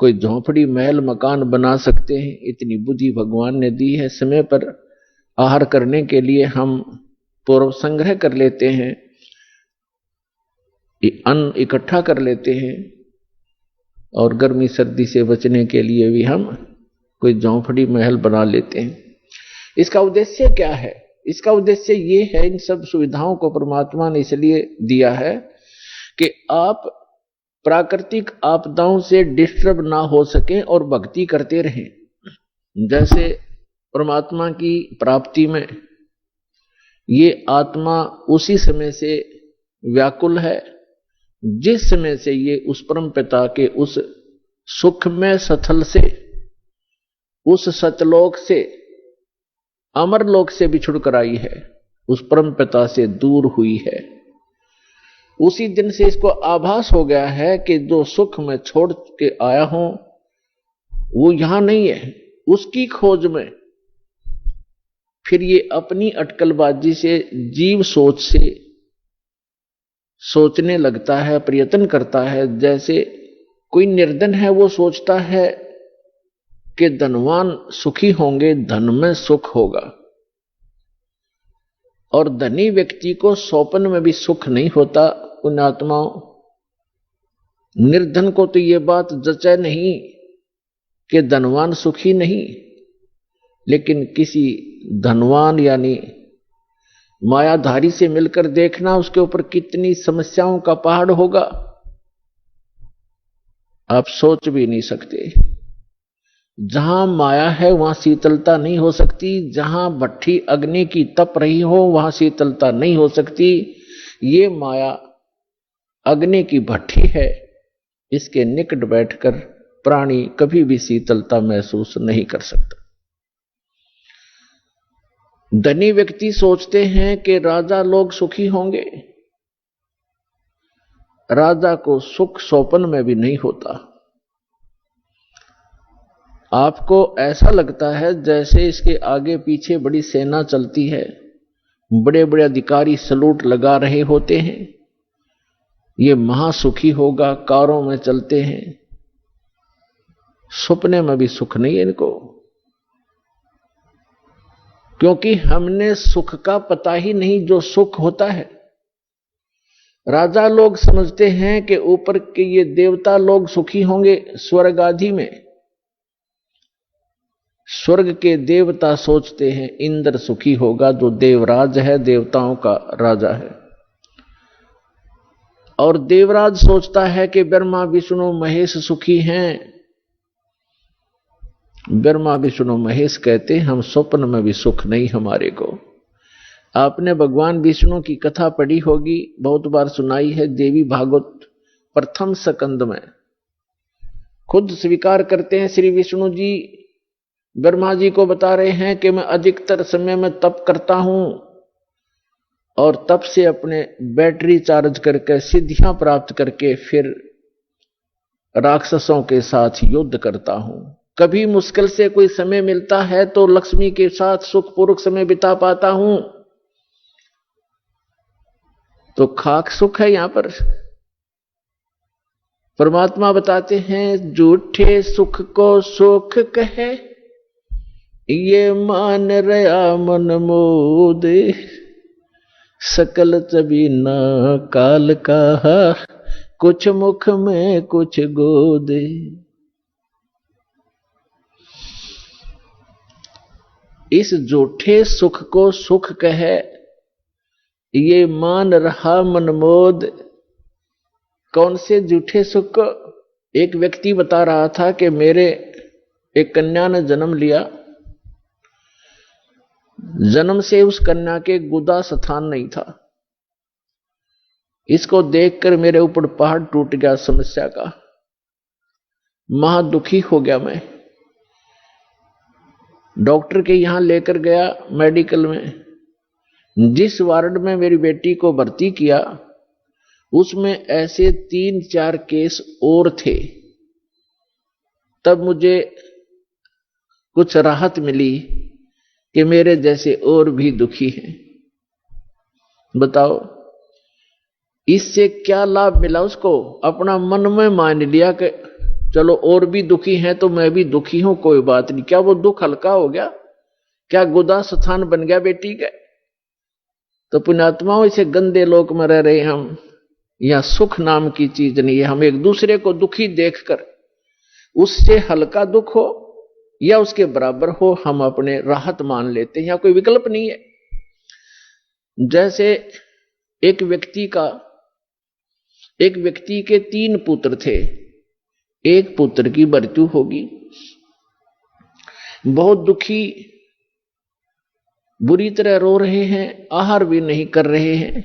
कोई झोंपड़ी महल मकान बना सकते हैं, इतनी बुद्धि भगवान ने दी है। समय पर आहार करने के लिए हम पूर्व संग्रह कर लेते हैं, अन्न इकट्ठा कर लेते हैं, और गर्मी सर्दी से बचने के लिए भी हम कोई झोंपड़ी महल बना लेते हैं। इसका उद्देश्य क्या है? इसका उद्देश्य ये है, इन सब सुविधाओं को परमात्मा ने इसलिए दिया है कि आप प्राकृतिक आपदाओं से डिस्टर्ब ना हो सकें और भक्ति करते रहें। जैसे परमात्मा की प्राप्ति में ये आत्मा उसी समय से व्याकुल है जिस समय से ये उस परम पिता के उस सुखमय सथल से, उस सतलोक से, अमरलोक से बिछुड़ कर आई है, उस परम पिता से दूर हुई है। उसी दिन से इसको आभास हो गया है कि जो सुख मैं छोड़ के आया हूं वो यहां नहीं है, उसकी खोज में। फिर ये अपनी अटकलबाजी से, जीव सोच से सोचने लगता है, प्रयत्न करता है। जैसे कोई निर्धन है, वो सोचता है कि धनवान सुखी होंगे, धन में सुख होगा। और धनी व्यक्ति को स्वप्न में भी सुख नहीं होता। उन आत्माओं, निर्धन को तो ये बात जचे नहीं कि धनवान सुखी नहीं, लेकिन किसी धनवान यानी मायाधारी से मिलकर देखना, उसके ऊपर कितनी समस्याओं का पहाड़ होगा, आप सोच भी नहीं सकते। जहां माया है वहां शीतलता नहीं हो सकती, जहां भट्ठी अग्नि की तप रही हो वहां शीतलता नहीं हो सकती। ये माया अग्नि की भट्ठी है, इसके निकट बैठकर प्राणी कभी भी शीतलता महसूस नहीं कर सकता। धनी व्यक्ति सोचते हैं कि राजा लोग सुखी होंगे। राजा को सुख स्वप्न में भी नहीं होता। आपको ऐसा लगता है जैसे इसके आगे पीछे बड़ी सेना चलती है, बड़े बड़े अधिकारी सलूट लगा रहे होते हैं, ये महासुखी होगा, कारों में चलते हैं। सपने में भी सुख नहीं है इनको, क्योंकि हमने सुख का पता ही नहीं जो सुख होता है। राजा लोग समझते हैं कि ऊपर के ये देवता लोग सुखी होंगे स्वर्ग आदि में। स्वर्ग के देवता सोचते हैं इंद्र सुखी होगा, जो देवराज है, देवताओं का राजा है। और देवराज सोचता है कि ब्रह्मा विष्णु महेश सुखी हैं। ब्रह्मा विष्णु महेश कहते हैं हम स्वप्न में भी सुख नहीं हमारे को। आपने भगवान विष्णु की कथा पढ़ी होगी, बहुत बार सुनाई है, देवी भागवत प्रथम स्कंद में खुद स्वीकार करते हैं श्री विष्णु जी, ब्रह्मा जी को बता रहे हैं कि मैं अधिकतर समय में तप करता हूं और तप से अपने बैटरी चार्ज करके सिद्धियां प्राप्त करके फिर राक्षसों के साथ युद्ध करता हूं। कभी मुश्किल से कोई समय मिलता है तो लक्ष्मी के साथ सुखपूर्वक समय बिता पाता हूं। तो खाक सुख है यहां पर। परमात्मा बताते हैं झूठे सुख को सुख कहे, ये मान रहा मन मोद, सकल चबीना काल का, कुछ मुख में कुछ गोद। इस झूठे सुख को सुख कहे, ये मान रहा मनमोद। कौन से झूठे सुख को? एक व्यक्ति बता रहा था कि मेरे एक कन्या ने जन्म लिया, जन्म से उस कन्या के गुदा स्थान नहीं था। इसको देखकर मेरे ऊपर पहाड़ टूट गया समस्या का, महा दुखी हो गया मैं। डॉक्टर के यहां लेकर गया मेडिकल में। जिस वार्ड में मेरी बेटी को भर्ती किया उसमें ऐसे 3-4 केस और थे। तब मुझे कुछ राहत मिली कि मेरे जैसे और भी दुखी हैं। बताओ इससे क्या लाभ मिला उसको? अपना मन में मान लिया कि चलो और भी दुखी हैं तो मैं भी दुखी हूं, कोई बात नहीं। क्या वो दुख हल्का हो गया? क्या गुदा स्थान बन गया बेटी का? तो पुण्यात्माओं, इसे गंदे लोक में रह रहे हम, यह सुख नाम की चीज नहीं है। हम एक दूसरे को दुखी देखकर उससे हल्का दुख हो या उसके बराबर हो, हम अपने राहत मान लेते हैं, यहां कोई विकल्प नहीं है। जैसे एक व्यक्ति के 3 पुत्र थे, एक पुत्र की मृत्यु होगी, बहुत दुखी, बुरी तरह रो रहे हैं, आहार भी नहीं कर रहे हैं।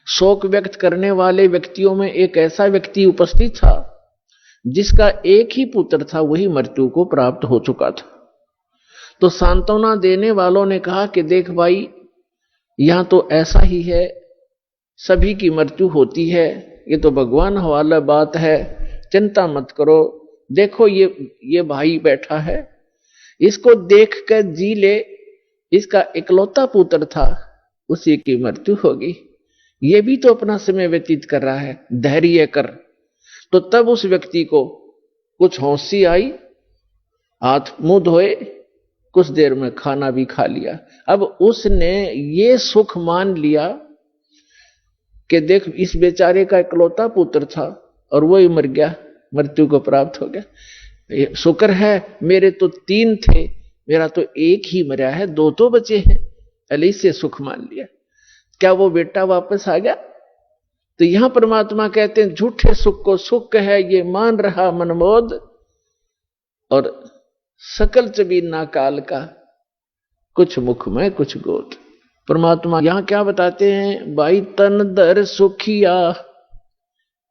शोक व्यक्त करने वाले व्यक्तियों में एक ऐसा व्यक्ति उपस्थित था जिसका एक ही पुत्र था, वही मृत्यु को प्राप्त हो चुका था। तो सांत्वना देने वालों ने कहा कि देख भाई, यहां तो ऐसा ही है, सभी की मृत्यु होती है, ये तो भगवान हवाला बात है, चिंता मत करो। देखो ये भाई बैठा है, इसको देख कर जी ले, इसका इकलौता पुत्र था, उसी की मृत्यु होगी, ये भी तो अपना समय व्यतीत कर रहा है, धैर्य कर। तो तब उस व्यक्ति को कुछ होशी आई, हाथ मुंह धोए, कुछ देर में खाना भी खा लिया। अब उसने ये सुख मान लिया कि देख इस बेचारे का इकलौता पुत्र था और वो ही मर गया, मृत्यु को प्राप्त हो गया। शुक्र है मेरे तो 3 थे, मेरा तो एक ही मरा है, 2 तो बचे हैं, अली से सुख मान लिया। क्या वो बेटा वापस आ गया? तो यहां परमात्मा कहते हैं झूठे सुख को सुख है, ये मान रहा मनमोद, और सकल चबीना काल का, कुछ मुख में कुछ गोद। परमात्मा यहां क्या बताते हैं? भाई तन दर सुखिया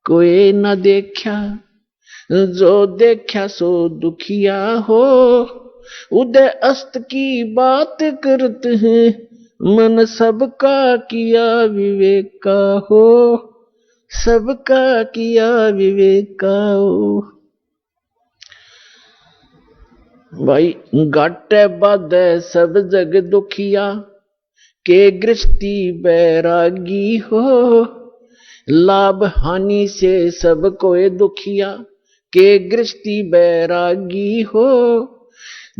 कोई न देखा, जो देखा सो दुखिया हो, उदय अस्त की बात करते हैं, मन सबका किया विवेक का हो, सबका किया विवेक का हो। भाई घाटे बाधे सब जग दुखिया, के गृष्टि बैरागी हो, लाभ हानि से सब कोई दुखिया, के गृष्टि बैरागी हो।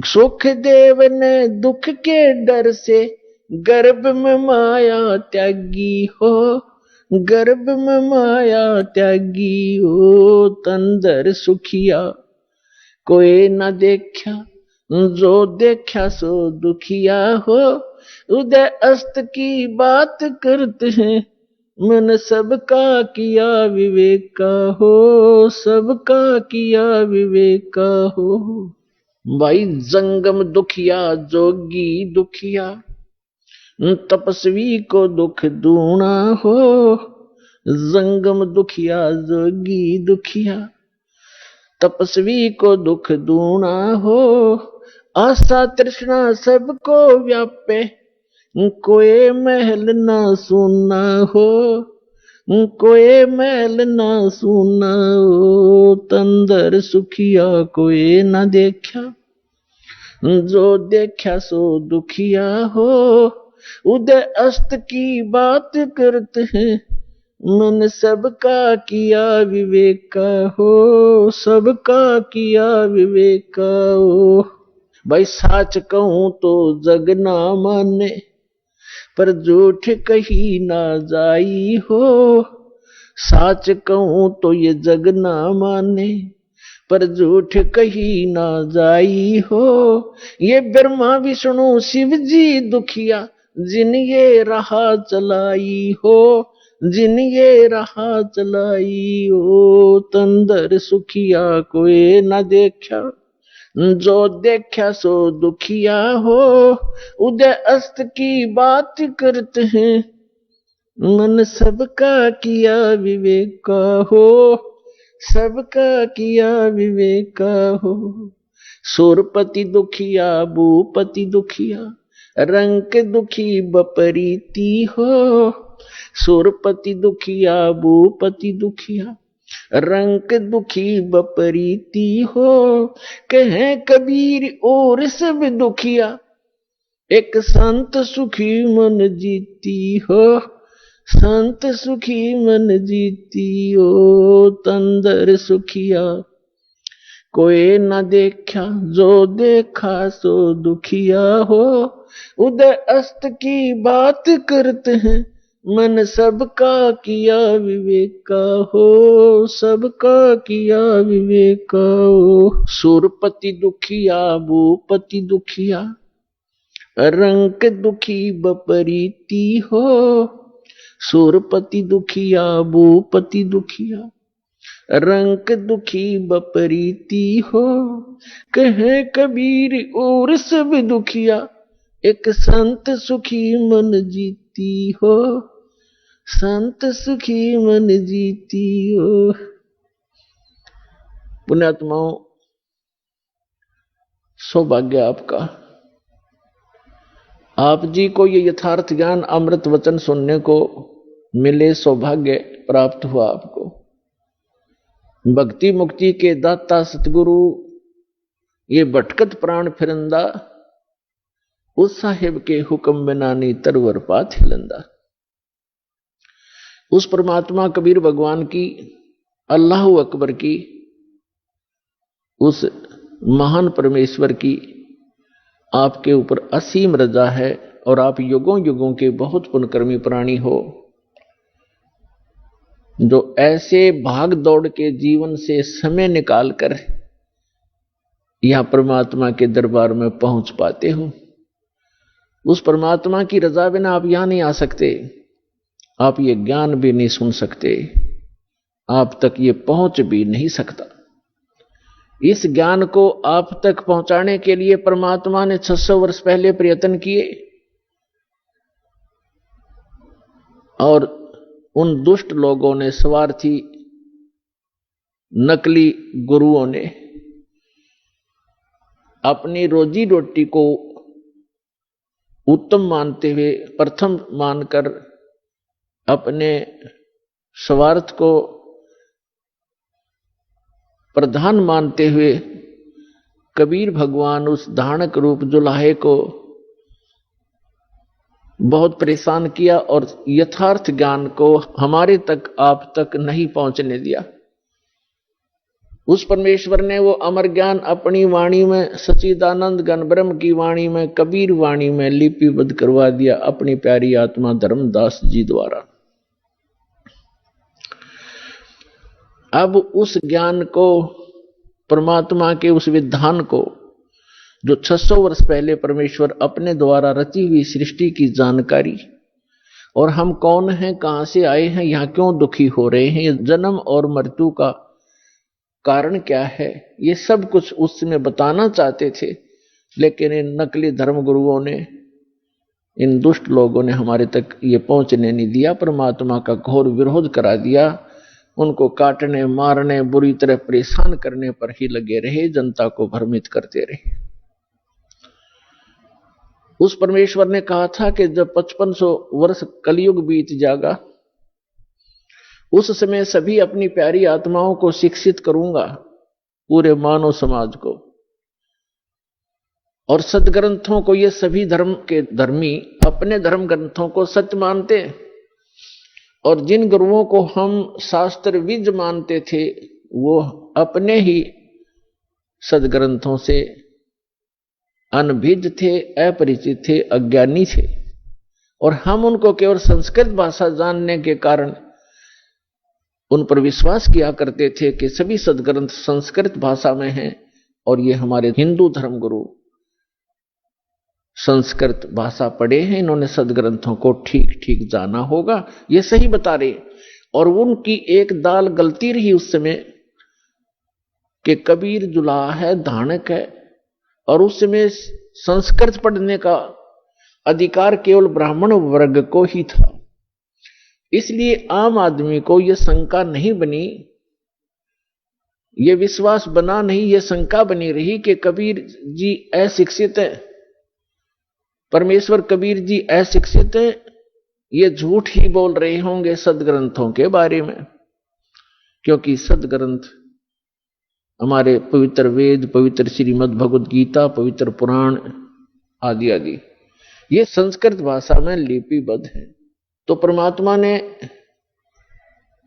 सुख देव ने दुख के डर से, गर्भ में माया त्यागी हो, गर्भ में माया त्यागी हो। तंदर सुखिया कोई न देखा, जो देखा सो दुखिया हो, उदय अस्त की बात करते हैं, मन सबका किया विवेक का हो, सबका किया विवेक का हो। भाई जंगम दुखिया जोगी दुखिया, तपस्वी को दुख दूना हो, जंगम दुखिया जोगी दुखिया। तपस्वी को दुख दूना हो, आशा तृष्णा सबको व्यापे, कोई महल ना सुना हो, कोई महल ना सुना हो। तंदर सुखिया कोई ना देखा, जो देखा सो दुखिया हो। उदय अस्त की बात करते हैं, मन सबका किया विवेका हो, सबका किया विवेका हो। भाई साच कहूं तो जग ना माने, पर झूठ कही ना जाई हो। साच कहूं तो ये जग ना माने, पर झूठ कही ना जाई हो। ये ब्रह्मा विष्णु शिव जी दुखिया, जिन ये राह चलाई हो, जिन ये राह चलाई हो। तंदर सुखिया कोई ना देखा, जो देखा सो दुखिया हो। उदय अस्त की बात करते हैं, मन सबका किया विवेका हो, सबका किया विवेका हो। सुरपति दुखिया भूपति दुखिया, रंग दुखी बपरीती हो। सुरपति दुखिया भूपति दुखिया, रंग दुखी बपरीती हो। कहे कबीर और सब दुखिया, एक संत सुखी मन जीती हो, संत सुखी मन जीती हो। तंदर सुखिया कोई न देखा, जो देखा सो दुखिया हो। उदय अस्त की बात करते हैं, मन सबका किया विवेका हो, सबका किया विवेका हो। सुरपति दुखिया भूपति दुखिया, रंग दुखी बपरीती हो। सुरपति दुखिया भूपति दुखिया, रंग दुखी बपरीती हो। कहे कबीर और सब दुखिया, एक संत सुखी मन जीती हो, संत सुखी मन जीती हो। पुण्यात्माओं, सौभाग्य आपका, आप जी को ये यथार्थ ज्ञान अमृत वचन सुनने को मिले, सौभाग्य प्राप्त हुआ आपको। भक्ति मुक्ति के दाता सतगुरु ये भटकत प्राण फिरंदा, उस साहिब के हुक्म बिना नी तरवर पाथ हिलंदा। उस परमात्मा कबीर भगवान की, अल्लाह अकबर की, उस महान परमेश्वर की आपके ऊपर असीम रजा है और आप युगों युगों के बहुत पुण्यकर्मी प्राणी हो, जो ऐसे भाग दौड़ के जीवन से समय निकालकर यहां परमात्मा के दरबार में पहुंच पाते हो। उस परमात्मा की रजा बिना आप यहां नहीं आ सकते, आप ये ज्ञान भी नहीं सुन सकते, आप तक ये पहुंच भी नहीं सकता। इस ज्ञान को आप तक पहुंचाने के लिए परमात्मा ने 600 वर्ष पहले प्रयत्न किए, और उन दुष्ट लोगों ने, स्वार्थी नकली गुरुओं ने अपनी रोजी रोटी को उत्तम मानते हुए, प्रथम मानकर अपने स्वार्थ को प्रधान मानते हुए कबीर भगवान उस धानक रूप जुलाहे को बहुत परेशान किया और यथार्थ ज्ञान को हमारे तक, आप तक नहीं पहुंचने दिया। उस परमेश्वर ने वो अमर ज्ञान अपनी वाणी में, सच्चिदानंद घन ब्रह्म की वाणी में, कबीर वाणी में लिपिबद्ध करवा दिया अपनी प्यारी आत्मा धर्मदास जी द्वारा। अब उस ज्ञान को, परमात्मा के उस विधान को, जो 600 वर्ष पहले परमेश्वर अपने द्वारा रची हुई सृष्टि की जानकारी, और हम कौन हैं, कहां से आए हैं, यहां क्यों दुखी हो रहे हैं, जन्म और मृत्यु का कारण क्या है, ये सब कुछ उसमें बताना चाहते थे, लेकिन इन नकली धर्म गुरुओं ने इन दुष्ट लोगों ने हमारे तक ये पहुंचने नहीं दिया, परमात्मा का घोर विरोध करा दिया, उनको काटने मारने बुरी तरह परेशान करने पर ही लगे रहे, जनता को भ्रमित करते रहे। उस परमेश्वर ने कहा था कि जब 5500 वर्ष कलयुग बीत जाएगा, उस समय सभी अपनी प्यारी आत्माओं को शिक्षित करूंगा, पूरे मानव समाज को, और सदग्रंथों को। ये सभी धर्म के धर्मी अपने धर्म ग्रंथों को सत्य मानते हैं, और जिन गुरुओं को हम शास्त्रविद मानते थे वो अपने ही सदग्रंथों से अनभिज्ञ थे, अपरिचित थे, अज्ञानी थे, और हम उनको केवल संस्कृत भाषा जानने के कारण उन पर विश्वास किया करते थे कि सभी सदग्रंथ संस्कृत भाषा में हैं, और ये हमारे हिंदू धर्म गुरु संस्कृत भाषा पढ़े हैं, इन्होंने सदग्रंथों को ठीक ठीक जाना होगा, ये सही बता रहे। और उनकी एक दाल गलती रही उस समय कि कबीर जुलाहा है, धानक है, और उस समय संस्कृत पढ़ने का अधिकार केवल ब्राह्मण वर्ग को ही था। इसलिए आम आदमी को यह शंका नहीं बनी, यह विश्वास बना नहीं, यह शंका बनी रही कि कबीर जी अशिक्षित है, परमेश्वर कबीर जी अशिक्षित हैं, ये झूठ ही बोल रहे होंगे सदग्रंथों के बारे में, क्योंकि सदग्रंथ हमारे पवित्र वेद, पवित्र श्रीमद् भगवद गीता, पवित्र पुराण आदि आदि ये संस्कृत भाषा में लिपिबद्ध हैं। तो परमात्मा ने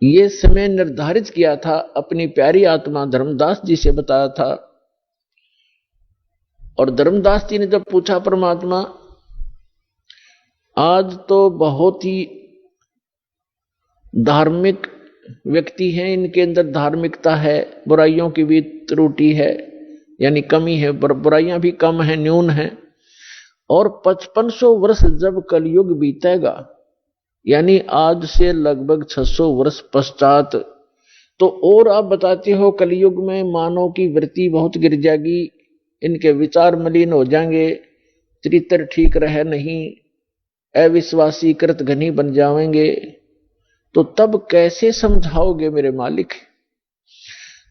ये समय निर्धारित किया था, अपनी प्यारी आत्मा धर्मदास जी से बताया था, और धर्मदास जी ने जब पूछा परमात्मा आज तो बहुत ही धार्मिक व्यक्ति हैं, इनके अंदर धार्मिकता है, बुराइयों की भी त्रुटि है, यानी कमी है, बुराइयां भी कम है, न्यून है, और 5500 वर्ष जब कलयुग बीतेगा, यानी आज से लगभग 600 वर्ष पश्चात, तो और आप बताते हो कलयुग में मानव की वृत्ति बहुत गिर जाएगी, इनके विचार मलिन हो जाएंगे, चरित्र ठीक रहे नहीं, अविश्वासी कृत घनी बन जाएंगे, तो तब कैसे समझाओगे मेरे मालिक।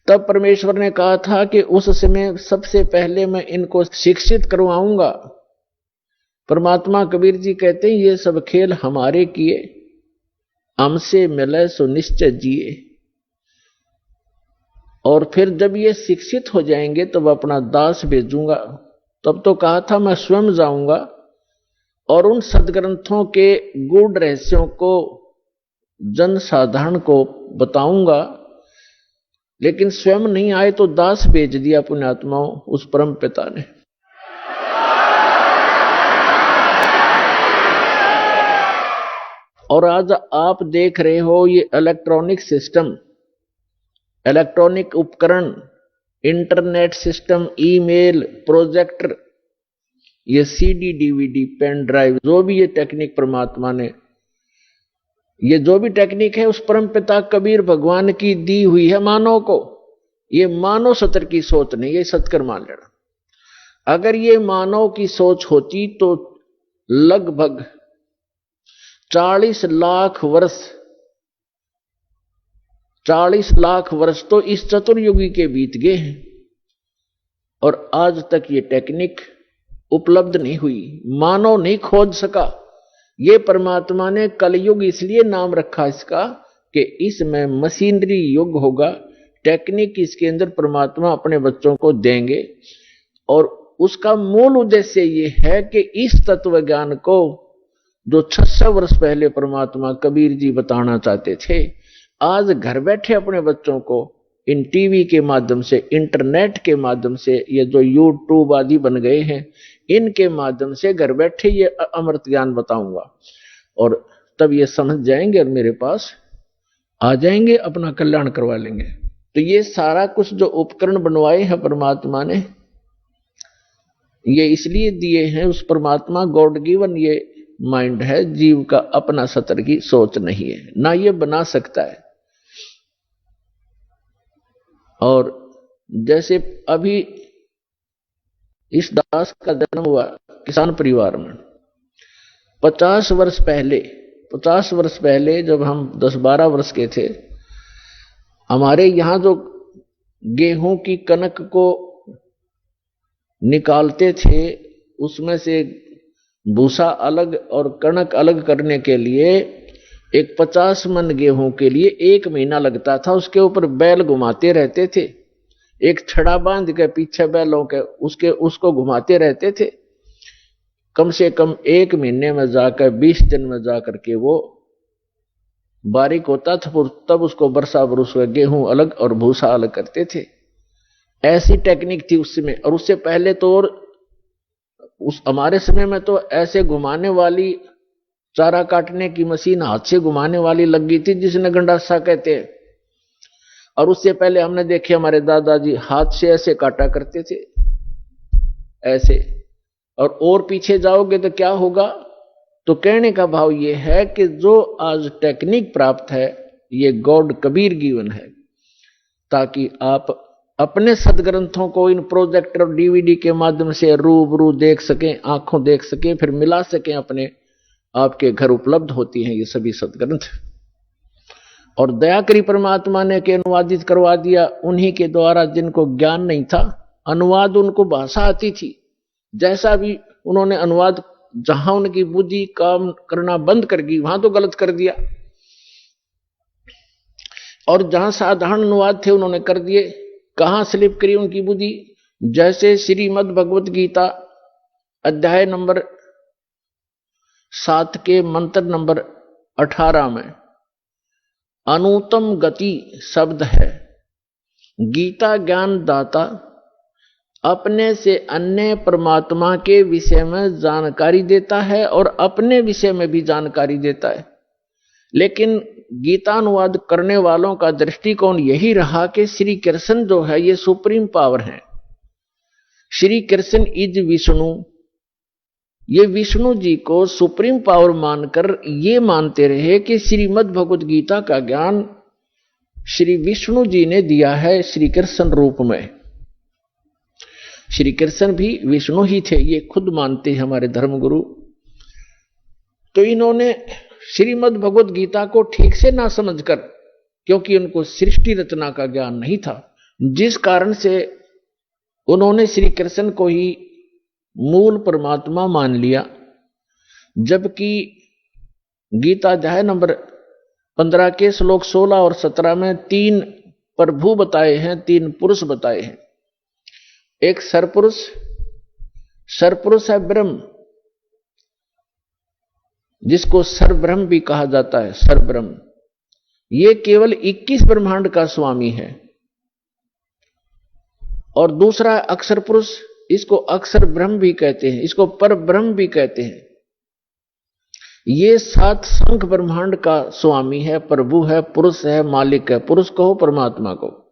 तब परमेश्वर ने कहा था कि उस समय सबसे पहले मैं इनको शिक्षित करवाऊंगा। परमात्मा कबीर जी कहते हैं ये सब खेल हमारे किए, हमसे मिले सो निश्चय जिए, और फिर जब ये शिक्षित हो जाएंगे तब अपना दास भेजूंगा। तब तो कहा था मैं स्वयं जाऊंगा और उन सदग्रंथों के गूढ़ रहस्यों को जन साधारण को बताऊंगा, लेकिन स्वयं नहीं आए तो दास भेज दिया पुण्यात्माओं उस परम पिता ने। और आज आप देख रहे हो ये इलेक्ट्रॉनिक सिस्टम, इलेक्ट्रॉनिक उपकरण, इंटरनेट सिस्टम, ईमेल, प्रोजेक्टर, ये सीडी, डीवीडी, पेन ड्राइव, जो भी ये टेक्निक परमात्मा ने, ये जो भी टेक्निक है उस परम पिता कबीर भगवान की दी हुई है मानव को। ये मानव सत्र की सोच नहीं, ये सत्कर मान लेना। अगर ये मानव की सोच होती तो लगभग 40 लाख वर्ष तो इस चतुर्युगी के बीत गए हैं, और आज तक ये टेक्निक उपलब्ध नहीं हुई, मानव नहीं खोज सका। ये परमात्मा ने कलयुग इसलिए नाम रखा इसका कि इसमें मशीनरी युग होगा, टेक्निक इसके अंदर परमात्मा अपने बच्चों को देंगे, और उसका मूल उद्देश्य ये है कि इस तत्व ज्ञान को जो 600 वर्ष पहले परमात्मा कबीर जी बताना चाहते थे, आज घर बैठे अपने बच्चों को इन टीवी के माध्यम से, इंटरनेट के माध्यम से, ये जो यूट्यूब आदि बन गए हैं, इनके माध्यम से घर बैठे ये अमृत ज्ञान बताऊंगा, और तब ये समझ जाएंगे और मेरे पास आ जाएंगे, अपना कल्याण करवा लेंगे। तो ये सारा कुछ जो उपकरण बनवाए हैं परमात्मा ने, ये इसलिए दिए हैं, उस परमात्मा गॉड गिवन ये माइंड है, जीव का अपना सत्र की सोच नहीं है, ना ये बना सकता है। और जैसे अभी इस दास का जन्म हुआ किसान परिवार में, 50 वर्ष पहले जब हम 10-12 वर्ष के थे, हमारे यहां जो गेहूं की कनक को निकालते थे, उसमें से भूसा अलग और कणक अलग करने के लिए एक 50 मन गेहूं के लिए 1 महीना लगता था। उसके ऊपर बैल घुमाते रहते थे, एक छड़ा बांध के पीछे बैलों के उसको घुमाते रहते थे। कम से कम 1 महीने में जाकर 20 दिन में जाकर के वो बारीक होता था, तब उसको बरसा बरस गेहूं अलग और भूसा अलग करते थे। ऐसी टेक्निक थी उस समय। और उससे पहले तो और उस हमारे समय में तो ऐसे घुमाने वाली चारा काटने की मशीन हाथ से घुमाने वाली लग गई थी, जिसने गंडासा कहते हैं। और उससे पहले हमने देखे हमारे दादाजी हाथ से ऐसे काटा करते थे, ऐसे। और पीछे जाओगे तो क्या होगा? तो कहने का भाव ये है कि जो आज टेक्निक प्राप्त है, ये गॉड कबीर गिवन है, ताकि आप अपने सदग्रंथों को इन प्रोजेक्टर और डीवीडी के माध्यम से रूबरू देख सकें, आंखों देख सकें, फिर मिला सकें अपने। आपके घर उपलब्ध होती हैं ये सभी सदग्रंथ। और दया करी परमात्मा ने के अनुवादित करवा दिया उन्हीं के द्वारा जिनको ज्ञान नहीं था। अनुवाद उनको भाषा आती थी, जैसा भी उन्होंने अनुवाद, जहां उनकी बुद्धि काम करना बंद कर गई वहां तो गलत कर दिया, और जहां साधारण अनुवाद थे उन्होंने कर दिए। कहां स्लिप करी उनकी बुद्धि? जैसे श्रीमद् भगवत गीता अध्याय नंबर 7 के मंत्र नंबर 18 में अनुत्तम गति शब्द है। गीता ज्ञान दाता अपने से अन्य परमात्मा के विषय में जानकारी देता है और अपने विषय में भी जानकारी देता है। लेकिन गीता अनुवाद करने वालों का दृष्टिकोण यही रहा कि श्री कृष्ण जो है ये सुप्रीम पावर है। श्री कृष्ण इज विष्णु, ये विष्णु जी को सुप्रीम पावर मानकर ये मानते रहे कि श्रीमद् भगवत गीता का ज्ञान श्री विष्णु जी ने दिया है श्री कृष्ण रूप में। श्री कृष्ण भी विष्णु ही थे, ये खुद मानते हैं हमारे धर्मगुरु। तो इन्होंने श्रीमद् भगवत गीता को ठीक से ना समझकर, क्योंकि उनको सृष्टि रचना का ज्ञान नहीं था, जिस कारण से उन्होंने श्री कृष्ण को ही मूल परमात्मा मान लिया। जबकि गीता अध्याय नंबर 15 के श्लोक 16 और 17 में 3 प्रभु बताए हैं, 3 पुरुष बताए हैं। एक सरपुरुष है ब्रह्म, जिसको सरब्रह्म भी कहा जाता है। सरब्रह्म ये केवल 21 ब्रह्मांड का स्वामी है। और दूसरा अक्षर पुरुष, इसको अक्षर ब्रह्म भी कहते हैं, इसको पर ब्रह्म भी कहते हैं। ये 7 संख ब्रह्मांड का स्वामी है, प्रभु है, पुरुष है, मालिक है। पुरुष कहो परमात्मा को।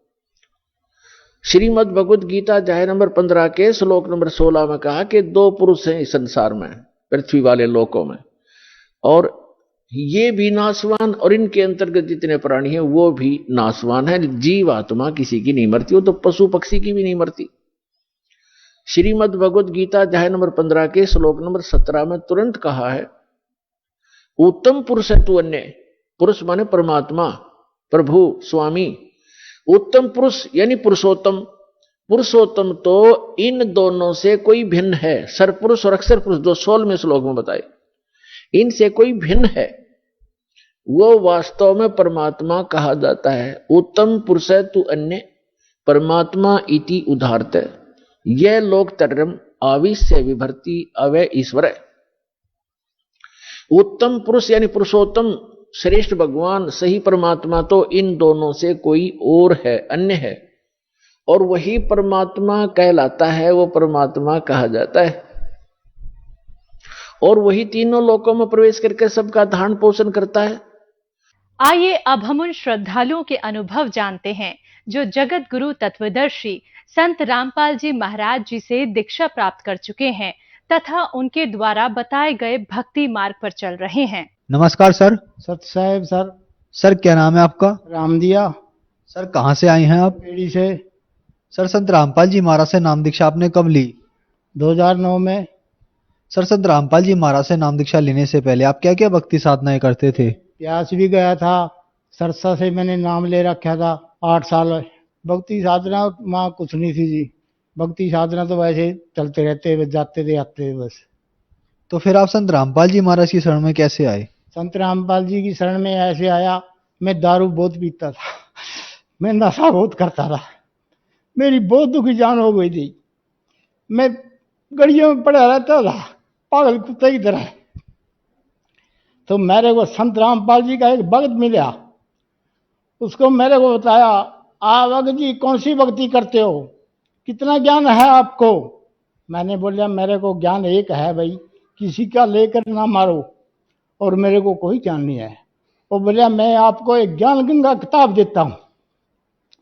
श्रीमद् भगवत गीता अध्याय नंबर 15 के श्लोक नंबर 16 में कहा कि 2 पुरुष हैं इस संसार में, पृथ्वी वाले लोकों में, और ये भी नाशवान और इनके अंतर्गत जितने प्राणी हैं वो भी नाशवान है। जीव आत्मा किसी की नहीं मरती, वो तो पशु पक्षी की भी नहीं मरती। श्रीमद् भगवत गीता अध्याय नंबर 15 के श्लोक नंबर 17 में तुरंत कहा है, उत्तम पुरुष है तू अन्य। पुरुष माने परमात्मा, प्रभु, स्वामी। उत्तम पुरुष यानी पुरुषोत्तम। पुरुषोत्तम तो इन दोनों से कोई भिन्न है। सरपुरुष और अक्षर पुरुष जो 16वें श्लोक में बताए, इनसे कोई भिन्न है, वो वास्तव में परमात्मा कहा जाता है। उत्तम पुरुष है तू अन्य परमात्मा इति उदाहरत। यह लोक तरम आविश्य विभर्ति अवय ईश्वर। उत्तम पुरुष यानी पुरुषोत्तम, श्रेष्ठ भगवान, सही परमात्मा तो इन दोनों से कोई और है, अन्य है, और वही परमात्मा कहलाता है, वो परमात्मा कहा जाता है। और वही तीनों लोकों में प्रवेश करके सबका धारण पोषण करता है। आइए अब हम उन श्रद्धालुओं के अनुभव जानते हैं जो जगत गुरु तत्वदर्शी संत रामपाल जी महाराज जी से दीक्षा प्राप्त कर चुके हैं तथा उनके द्वारा बताए गए भक्ति मार्ग पर चल रहे हैं। नमस्कार सर। सत्य साहेब सर। सर क्या नाम है आपका? रामदिया। सर कहाँ से आए हैं आप? पेड़ी से। सर संत रामपाल जी महाराज से नाम दीक्षा आपने कब ली? 2009 में। सर संत रामपाल जी महाराज से नाम दीक्षा लेने से पहले आप क्या क्या भक्ति साधनाएं करते थे? प्यास भी गया था, सरसा से मैंने नाम ले रखा था 8 साल। भक्ति साधना वहाँ कुछ नहीं थी जी, भक्ति साधना तो वैसे चलते रहते, जाते थे आते थे बस। तो फिर आप संत रामपाल जी महाराज की शरण में कैसे आए? संत रामपाल जी की शरण में ऐसे आया, मैं दारू बहुत पीता था, मैं नशा बहुत करता था, मेरी बहुत दुखी जान हो गई थी, मैं गड़ियों में पड़ा रहता था पागल कुत्ते की तरह। तो मेरे को संत रामपाल जी का एक भक्त मिला, उसको मेरे को बताया, आ भगत जी कौन सी भक्ति करते हो, कितना ज्ञान है आपको? मैंने बोला मेरे को ज्ञान एक है भाई, किसी का लेकर ना मारो, और मेरे को कोई ज्ञान नहीं है। वो बोला मैं आपको एक ज्ञान गंगा किताब देता हूँ,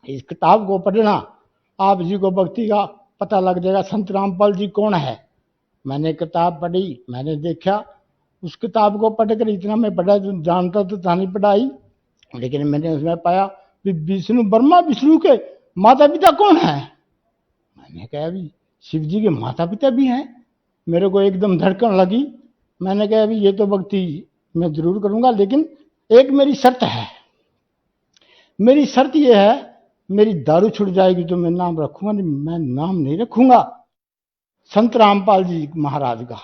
इस किताब को पढ़ना, आप जी को भक्ति का पता लग जाएगा, संत रामपाल जी कौन है। मैंने किताब पढ़ी, मैंने देखा, उस किताब को पढ़कर इतना मैं पढ़ा, जानता तो था नहीं पढ़ाई, लेकिन मैंने उसमें पाया कि विष्णु ब्रह्मा विष्णु के माता पिता कौन है। मैंने कहा अभी शिव जी के माता पिता भी हैं। मेरे को एकदम धड़कन लगी, मैंने कहा अभी ये तो भक्ति मैं जरूर करूंगा, लेकिन एक मेरी शर्त है, मेरी शर्त ये है, मेरी दारू छूट जाएगी तो मैं नाम रखूंगा नहीं, मैं नाम नहीं रखूंगा संत रामपाल जी महाराज का।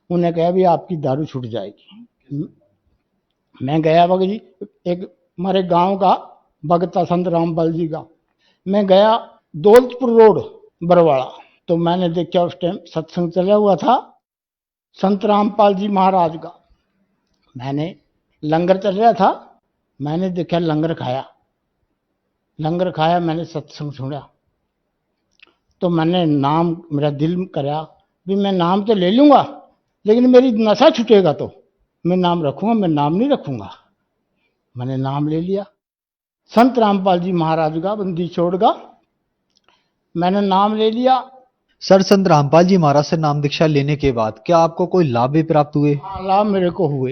उन्हें कहा भी आपकी दारू छूट जाएगी। मैं गया भगत जी, एक हमारे गांव का भगत था संत रामपाल जी का, मैं गया दौलतपुर रोड बरवाड़ा, तो मैंने देखा उस टाइम सत्संग चला हुआ था संत रामपाल जी महाराज का। मैंने लंगर चल रहा था, मैंने देखा लंगर खाया, मैंने सत्संग सुना, तो मैंने नाम, मेरा दिल करा भी मैं नाम तो ले लूंगा, लेकिन मेरी नशा छूटेगा तो मैं नाम रखूंगा, मैं नाम नहीं रखूंगा। मैंने नाम ले लिया संत रामपाल जी महाराज का, बंदी छोड़ का मैंने नाम ले लिया। सर संत रामपाल जी महाराज से नाम दीक्षा लेने के बाद क्या आपको कोई लाभ भी प्राप्त हुए? हाँ, लाभ मेरे को हुए।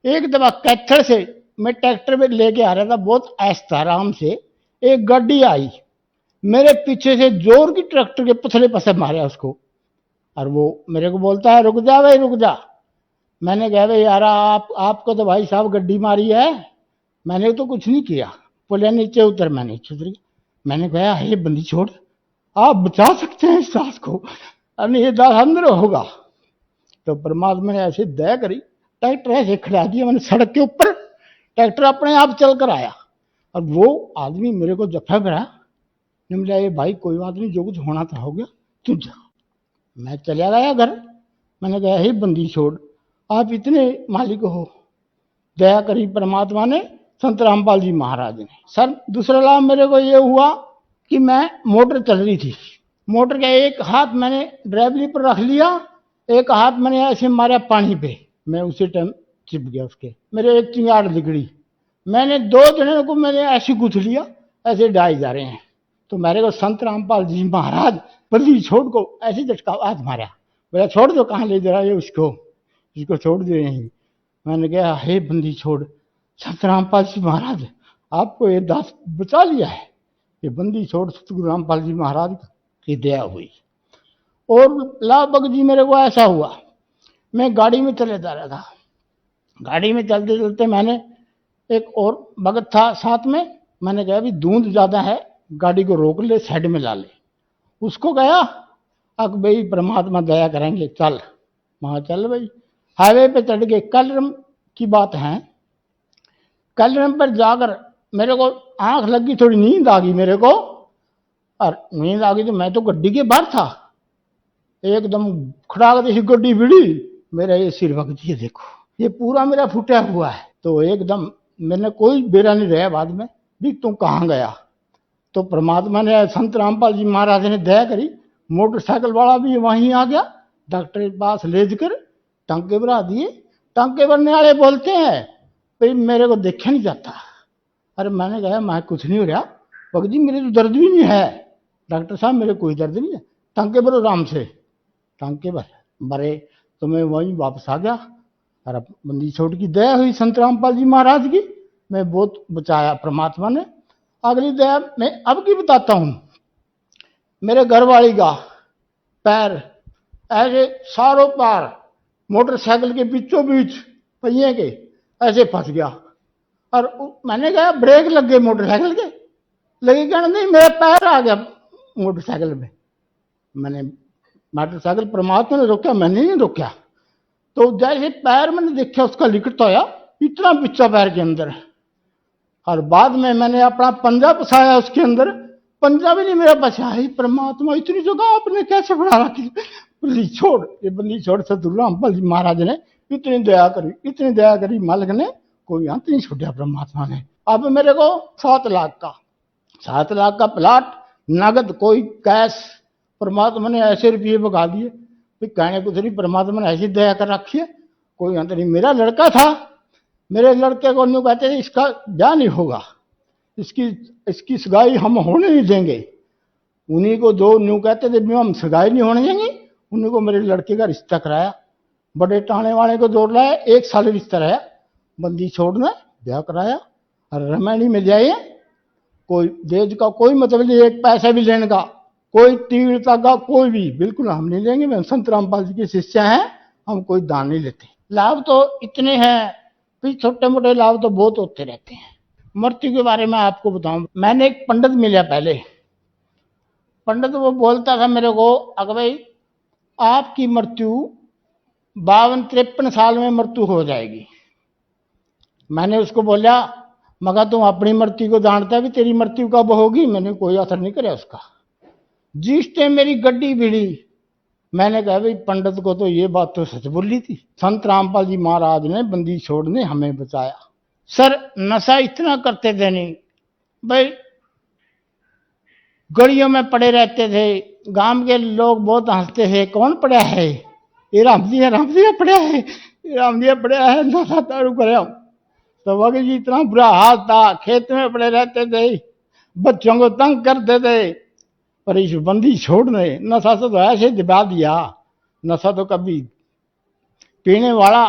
एक दफा कैथल से मैं ट्रैक्टर पे लेके आ रहा था, बहुत ऐसा आराम से, एक गाड़ी आई, मेरे पीछे से जोर की ट्रैक्टर के पथले पसे मारे उसको, और वो मेरे को बोलता है रुक जा भाई रुक जा। मैंने कहा भाई यार आपको तो भाई साहब गड्डी मारी है, मैंने तो कुछ नहीं किया। बोले नीचे उतर, मैं नीचे उतर गया। मैंने कहा हे बंदी छोड़, आप बचा सकते हैं इस दास को, अरे ये दास अंदर होगा। तो परमात्मा ने ऐसे दया करी, ट्रैक्टर ऐसे खड़ा दिया मैंने सड़क के ऊपर, ट्रैक्टर अपने आप चल कर आया, और वो आदमी मेरे को जफा करा, बोला ये भाई कोई बात नहीं, जो कुछ होना था हो गया, तू जा। मैं चला गया घर। मैंने कहा हे बंदी छोड़, आप इतने मालिक हो, दया करी परमात्मा ने, संत रामपाल जी महाराज ने। सर दूसरा लाभ मेरे को ये हुआ कि मैं मोटर चल रही थी, मोटर का एक हाथ मैंने ड्राइवरी पर रख लिया, एक हाथ मैंने ऐसे मारा पानी पे, मैं उसी टाइम चिप गया उसके, मेरे एक चिंगार बिगड़ी, मैंने 2 जनों को मैंने ऐसे गुथ लिया, ऐसे डाई जा रहे हैं। तो मेरे को संत रामपाल जी महाराज बंदी छोड़ को ऐसे झटका हाथ मारा, बोला छोड़ दो, कहाँ ले जा रहा है उसको, इसको छोड़ दे यहीं। मैंने कहा हे बंदी छोड़, संत रामपाल जी महाराज आपको ये दास बचा लिया है, ये बंदी छोड़ सतगुरु रामपाल जी महाराज की दया हुई। और लाभ भगत जी मेरे को ऐसा हुआ, मैं गाड़ी में चले जा रहा था, गाड़ी में चलते चलते मैंने, एक और भगत था साथ में, मैंने कहा अभी धुंध ज्यादा है, गाड़ी को रोक ले, साइड में ला ले। उसको गया, अब भाई परमात्मा दया करेंगे, चल। वहां चल भाई, हाईवे पे चढ़ गए। कलरम की बात है, कलरम पर जाकर मेरे को आंख लगी, थोड़ी नींद आ गई मेरे को, और नींद आ गई तो मैं तो गड्डी के बाहर था, एकदम खड़ा कर जैसी गड्डी भिड़ी, मेरा ये सिर वक्त ये देखो, ये पूरा मेरा फूटा हुआ है। तो एकदम मैंने कोई बेरा नहीं रहा बाद में भी तू कहाँ गया। तो परमात्मा ने, संत रामपाल जी महाराज ने दया करी, मोटरसाइकिल वाला भी वहीं आ गया, डॉक्टर के पास ले जाकर टांके भरा दिए। टांके भरने वाले बोलते हैं भाई मेरे को देखा नहीं जाता। अरे मैंने कहा मैं कुछ नहीं हो रहा भगत जी, मेरे तो दर्द भी नहीं है। डॉक्टर साहब मेरे कोई दर्द नहीं है, टांके भरो आराम से। टांके भरे तो मैं वहीं वापस आ गया, और अब बंदी छोड़ की दया हुई संत रामपाल जी महाराज की, मैं बहुत बचाया परमात्मा ने। अगली दया मैं अब की बताता हूँ। मेरे घर वाली का पैर ऐसे सारों पार मोटरसाइकिल के बीचों बीच पहिए के ऐसे फंस गया। और मैंने कहा ब्रेक लग गए मोटरसाइकिल के, लगे कहना नहीं मेरा पैर आ गया मोटरसाइकिल में। मैंने मोटरसाइकिल परमात्मा ने रोका, मैंने नहीं रोका। तो जैसे पैर मैंने देखा उसका लिखता आया इतना बिच्चा पैर के अंदर। और बाद में मैंने अपना पंजा फंसाया उसके अंदर, पंजा भी नहीं मेरा बचा है। परमात्मा इतनी जगह आपने कैसे बना रखी। बंदी छोड़, ये बंदी छोड़ सतगुरु रामपाल जी महाराज ने इतनी दया करी मालिक ने, कोई अंत नहीं छोड़ा परमात्मा ने। अब मेरे को 7 लाख का प्लाट नगद, कोई कैश, परमात्मा ने ऐसे रुपये भगा दिए। कहने कुछ नहीं, परमात्मा ने ऐसी दया कर रखी है, कोई अंत नहीं। मेरा लड़का था, मेरे लड़के को न्यू कहते थे इसका ब्याह नहीं होगा, इसकी सगाई हम होने नहीं देंगे। उन्हीं को दो न्यू कहते थे हम सगाई नहीं होने देंगे, उन्हीं को मेरे लड़के का रिश्ता कराया। बड़े टाणे वाले को जोड़ लाया, 1 साल रिश्ता रहा, बंदी छोड़ना ब्याह कराया। और रमैनी में जाइए, कोई देज का कोई मतलब नहीं, 1 पैसा भी लेने का, कोई तीव्रता का कोई भी, बिल्कुल हम नहीं लेंगे। मैं संत रामपाल जी के शिष्य हैं, हम कोई दान नहीं लेते। लाभ तो इतने हैं, फिर छोटे मोटे लाभ तो बहुत होते रहते हैं। मृत्यु के बारे में आपको बताऊं, मैंने एक पंडित मिला पहले। पंडित वो बोलता था मेरे को, अगर भाई आपकी मृत्यु 52-53 साल में मृत्यु हो जाएगी। मैंने उसको बोला, मगर तुम अपनी मृत्यु को जानता भी तेरी मृत्यु कब होगी। मैंने कोई असर नहीं कराया उसका। जिस टाइम मेरी गड्डी भिड़ी, मैंने कहा भाई पंडित को तो ये बात तो सच बोली थी। संत रामपाल जी महाराज ने बंदी छोड़ ने हमें बचाया। सर नशा इतना करते थे नहीं भाई, गलियों में पड़े रहते थे, गांव के लोग बहुत हंसते थे, कौन पड़ा है ये, राम जी पड़ा है, राम जी पड़ा है, नशा दारू करे। तो वही जी इतना बुरा हाल था, खेत में पड़े रहते थे, बच्चों को तंग करते थे। पर इस बंदी छोड़ने नशा से तो ऐसे दबा दिया, नशा तो कभी पीने वाला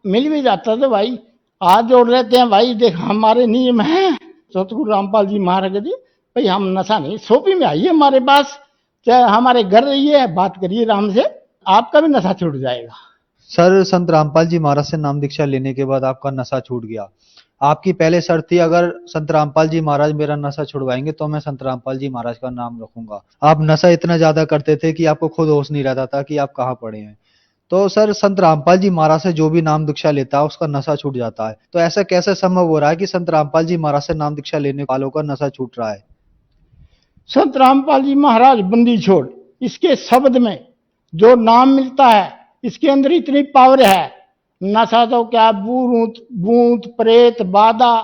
मिल भी जाता था भाई। हाथ जोड़ लेते हैं भाई, देख हमारे नियम हैं सतगुरु रामपाल जी महाराज जी, भाई हम नशा नहीं, सोपी में आइए हमारे पास, चाहे हमारे घर रहिए, बात करिए राम से, आपका भी नशा छूट जाएगा। सर संत रामपाल जी महाराज से नाम दीक्षा लेने के बाद आपका नशा छूट गया, आपकी पहले शर्त थी अगर संत रामपाल जी महाराज मेरा नशा छुड़वाएंगे तो मैं संत रामपाल जी महाराज का नाम रखूंगा। आप नशा इतना ज्यादा करते थे कि आपको खुद होश नहीं रहता था कि आप कहाँ पड़े हैं। तो सर संत रामपाल जी महाराज से जो भी नाम दीक्षा लेता है उसका नशा छूट जाता है, तो ऐसा कैसे संभव हो रहा है कि संत रामपाल जी महाराज से नाम दीक्षा लेने वालों का नशा छूट रहा है? संत रामपाल जी महाराज बंदी छोड़, इसके शब्द में जो नाम मिलता है, इसके अंदर इतनी पावर है। नशा तो क्या, भूत प्रेत बाधा,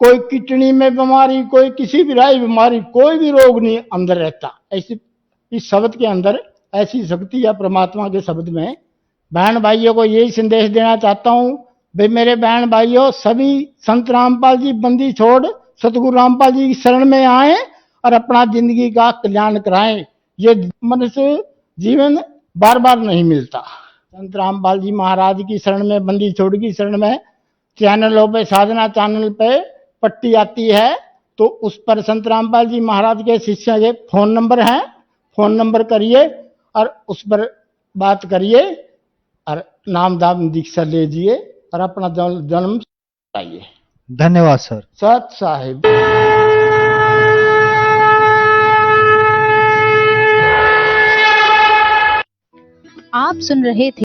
कोई किडनी में बीमारी, कोई किसी भी राय बीमारी, कोई भी रोग नहीं अंदर रहता। ऐसी इस शब्द के अंदर ऐसी शक्ति है परमात्मा के शब्द में। बहन भाइयों को यही संदेश देना चाहता हूँ, भाई मेरे बहन भाइयों सभी संत रामपाल जी बंदी छोड़ सतगुरु रामपाल जी की शरण में आए और अपना जिंदगी का कल्याण कराएं। ये मनुष्य जीवन बार बार नहीं मिलता। संत रामपाल जी महाराज की शरण में, बंदी छोड़ की शरण में, चैनलों पे, साधना चैनल पे पट्टी आती है, तो उस पर संत रामपाल जी महाराज के शिष्य के फोन नंबर हैं, फोन नंबर करिए और उस पर बात करिए और नाम दाम दीक्षा लीजिए और अपना जन्म चाहिए। धन्यवाद सर। सत साहिब। आप सुन रहे थे